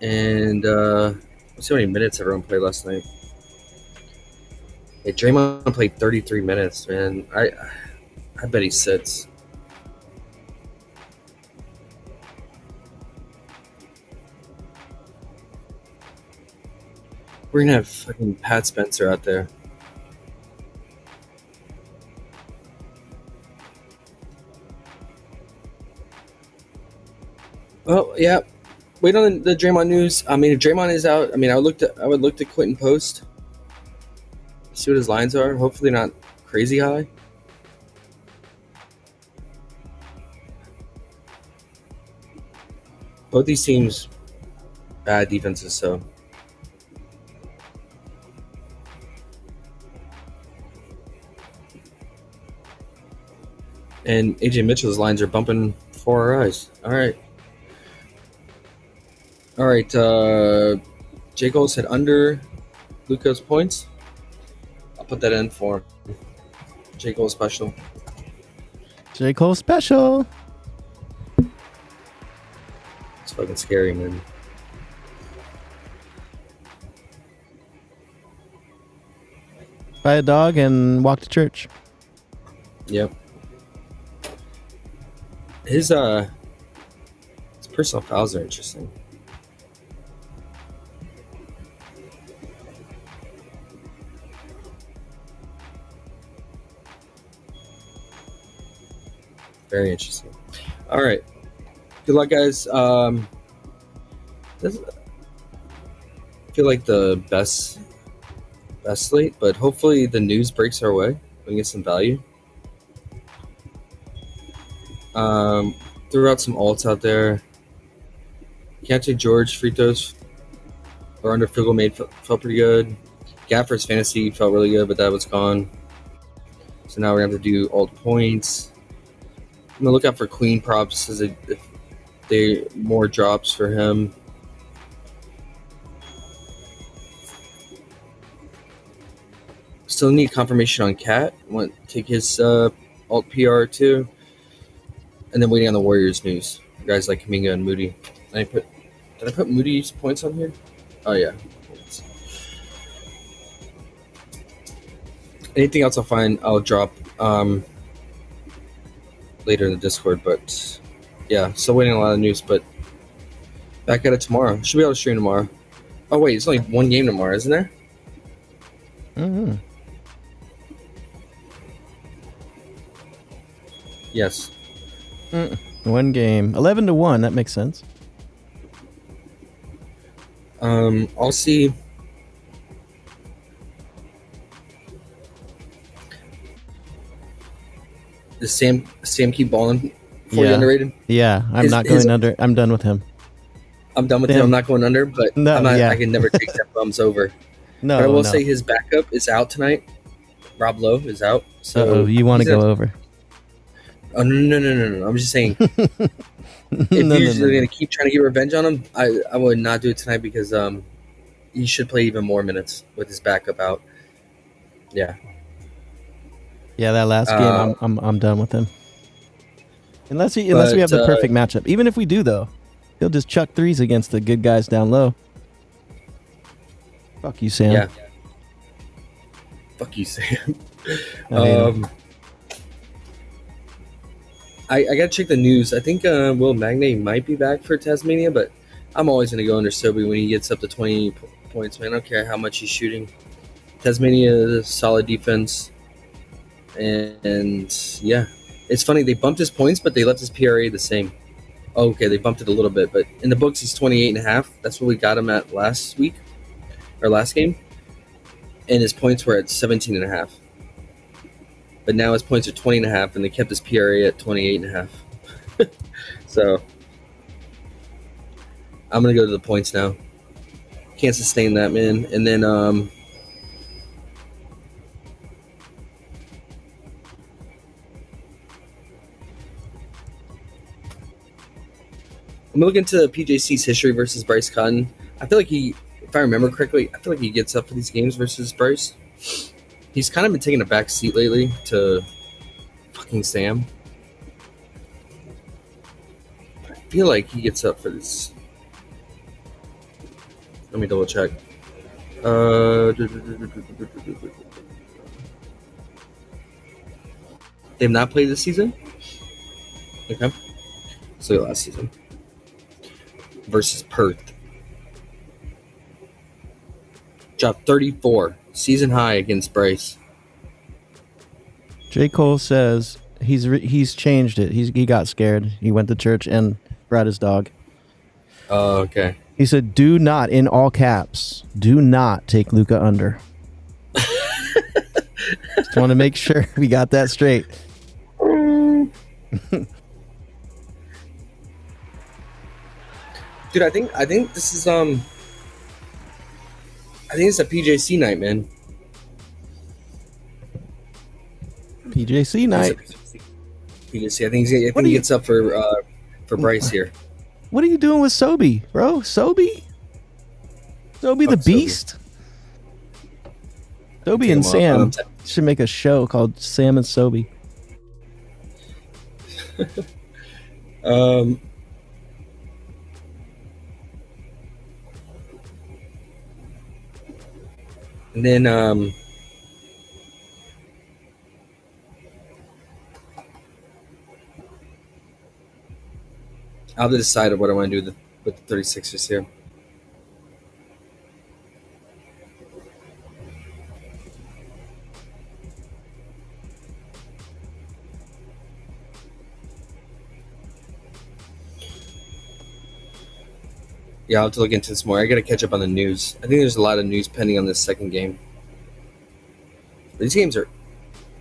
Speaker 3: and let's see how many minutes everyone played last night. Hey, Draymond played 33 minutes, man. I bet he sits. We're gonna have fucking Pat Spencer out there. Oh yeah, wait on the Draymond news. I mean, if Draymond is out, I mean, I would look to Quentin Post, see what his lines are. Hopefully not crazy high. Both these teams bad defenses, so and AJ Mitchell's lines are bumping before our eyes. All right. J. Cole said under Luka's points. I'll put that in for J. Cole special.
Speaker 2: J. Cole special.
Speaker 3: It's fucking scary, man.
Speaker 2: Buy a dog and walk to church.
Speaker 3: Yep. His personal fouls are interesting. Very interesting. All right. Good luck, guys. This, I feel like the best slate, but hopefully the news breaks our way. We can get some value. Threw out some alts out there. Keontae George free throws or under field goal made felt pretty good. Gaffer's fantasy felt really good, but that was gone. So now we're gonna have to do alt points. I'm gonna look out for queen props as if they more drops for him. Still need confirmation on Cat. Want to take his alt PR too, and then waiting on the Warriors news. Guys like Kuminga and Moody. Did I put Moody's points on here? Oh yeah. Anything else I'll drop later in the Discord, but yeah, still waiting on a lot of news, but back at it tomorrow. Should be able to stream tomorrow. Oh wait, it's only one game tomorrow, isn't there?
Speaker 2: Mm-hmm.
Speaker 3: Yes.
Speaker 2: One game. 11-1. That makes sense.
Speaker 3: I'll see. Does Sam keep balling? Fully underrated.
Speaker 2: Yeah, I'm not going under. I'm done with him.
Speaker 3: I'm done with him. I'm not going under, but
Speaker 2: No,
Speaker 3: I'm not,
Speaker 2: yeah.
Speaker 3: I can never take that bums over.
Speaker 2: No,
Speaker 3: But I will
Speaker 2: no.
Speaker 3: say his backup is out tonight. Rob Lowe is out. So
Speaker 2: Uh-oh, you want to go over?
Speaker 3: Oh no! I'm just saying. If
Speaker 2: No,
Speaker 3: you're
Speaker 2: no.
Speaker 3: gonna keep trying to get revenge on him, I would not do it tonight because he should play even more minutes with his backup out. Yeah.
Speaker 2: Yeah, that last game, I'm done with him. Unless we have the perfect matchup. Even if we do, though, he'll just chuck threes against the good guys down low. Fuck you, Sam.
Speaker 3: Yeah. Fuck you, Sam.
Speaker 2: I hate him.
Speaker 3: I gotta check the news. I think Will Magnay might be back for Tasmania, but I'm always gonna go under Sobe when he gets up to 20 points, man. I don't care how much he's shooting. Tasmania is solid defense, and yeah, it's funny they bumped his points, but they left his PRA the same. Oh, okay, they bumped it a little bit, but in the books he's 28.5. That's what we got him at last week or last game, and his points were at 17.5. But now his points are 20.5, and they kept his PRA at 28.5. So I'm gonna go to the points now. Can't sustain that, man. And then I'm gonna look into PJC's history versus Bryce Cotton. I feel like if I remember correctly, I feel like he gets up for these games versus Bryce. He's kind of been taking a back seat lately to fucking Sam. I feel like he gets up for this. Let me double check. They have not played this season? Okay. So last season. Versus Perth. Dropped 34. Season high against Bryce.
Speaker 2: J. Cole says he's changed it. He got scared. He went to church and brought his dog.
Speaker 3: Oh, okay.
Speaker 2: He said, "Do not," in all caps, "do not take Luca under." Just want to make sure we got that straight.
Speaker 3: Dude, I think this is I think it's a PJC night, man.
Speaker 2: PJC night.
Speaker 3: PJC. I think he gets up for Bryce here.
Speaker 2: What are you doing with Sobe, bro? Sobe the
Speaker 3: Fuck
Speaker 2: Beast. Sobe
Speaker 3: Take
Speaker 2: and
Speaker 3: him off.
Speaker 2: Sam should make a show called Sam and Sobe.
Speaker 3: And then I'll have to decide what I want to do with the 36ers here. Yeah, I'll have to look into this more. I got to catch up on the news. I think there's a lot of news pending on this second game. All these games are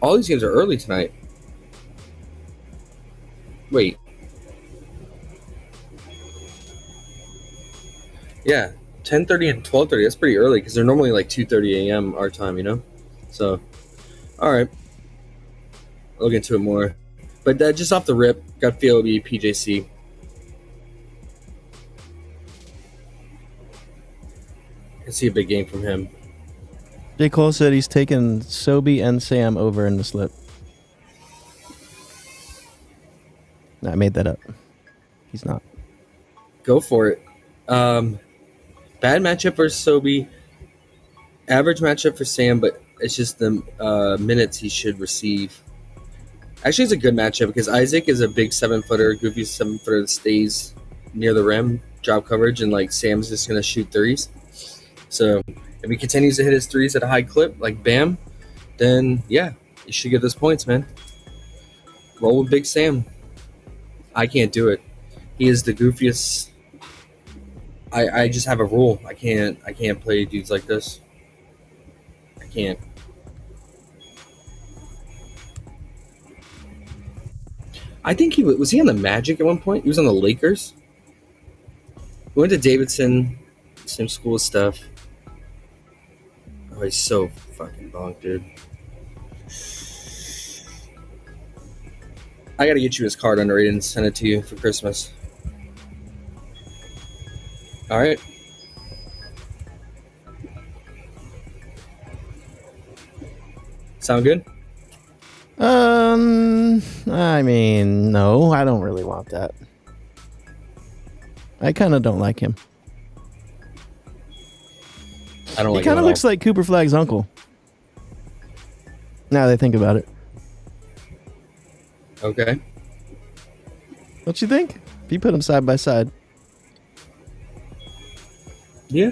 Speaker 3: early tonight. Wait. Yeah, 10:30 and 12:30. That's pretty early because they're normally like 2:30 a.m. our time, you know? So, all right. I'll look into it more. But just off the rip, got feel it'll be PJC. I see a big game from him.
Speaker 2: J. Cole said he's taking Sobe and Sam over in the slip. No, I made that up. He's not.
Speaker 3: Go for it. Bad matchup for Sobe. Average matchup for Sam, but it's just the minutes he should receive. Actually, it's a good matchup because Isaac is a big 7-footer, goofy 7-footer that stays near the rim, drop coverage, and like Sam's just gonna shoot threes. So if he continues to hit his threes at a high clip, like Bam, then yeah, you should get those points, man. Roll with Big Sam. I can't do it. He is the goofiest. I just have a rule. I can't play dudes like this. I can't. I think he was he on the Magic at one point? He was on the Lakers. We went to Davidson, same school stuff. Oh, he's so fucking bonked, dude. I gotta get you his card underrated and send it to you for Christmas. All right. Sound good?
Speaker 2: I mean, no, I don't really want that. I kind of don't like him.
Speaker 3: I don't
Speaker 2: He
Speaker 3: like
Speaker 2: kind
Speaker 3: it
Speaker 2: of
Speaker 3: at
Speaker 2: looks like Cooper Flag's uncle. Now that I think about it.
Speaker 3: all. Okay.
Speaker 2: Don't you think? If you put them side by side.
Speaker 3: Yeah.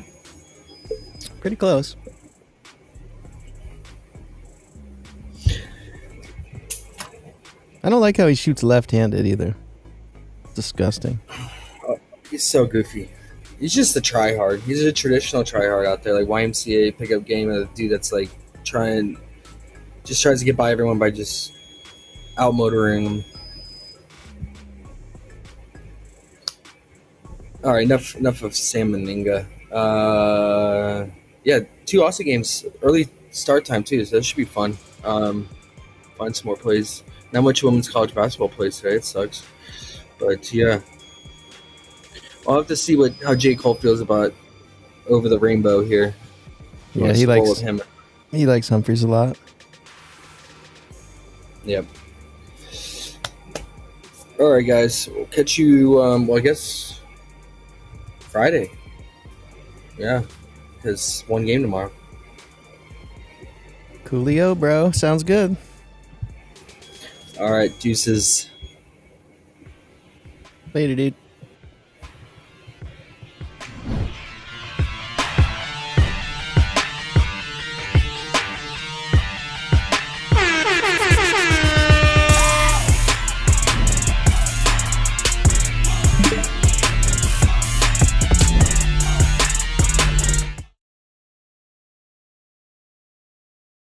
Speaker 2: Pretty close. I don't like how he shoots left-handed either. Disgusting.
Speaker 3: He's so goofy. He's just a tryhard. He's a traditional tryhard out there, like YMCA pickup game of a dude that's like tries to get by everyone by just outmotoring them. All right, enough of Sam and Ninga. Yeah, 2 Aussie games, early start time too, so that should be fun. Find some more plays. Not much women's college basketball plays today. It sucks, but yeah, I'll have to see how J. Cole feels about Over the Rainbow here.
Speaker 2: Yeah, he likes Humphries a lot.
Speaker 3: Yep. All right, guys. We'll catch you. Well, I guess Friday. Yeah, because one game tomorrow.
Speaker 2: Coolio, bro. Sounds good.
Speaker 3: All right, deuces.
Speaker 2: Later, dude.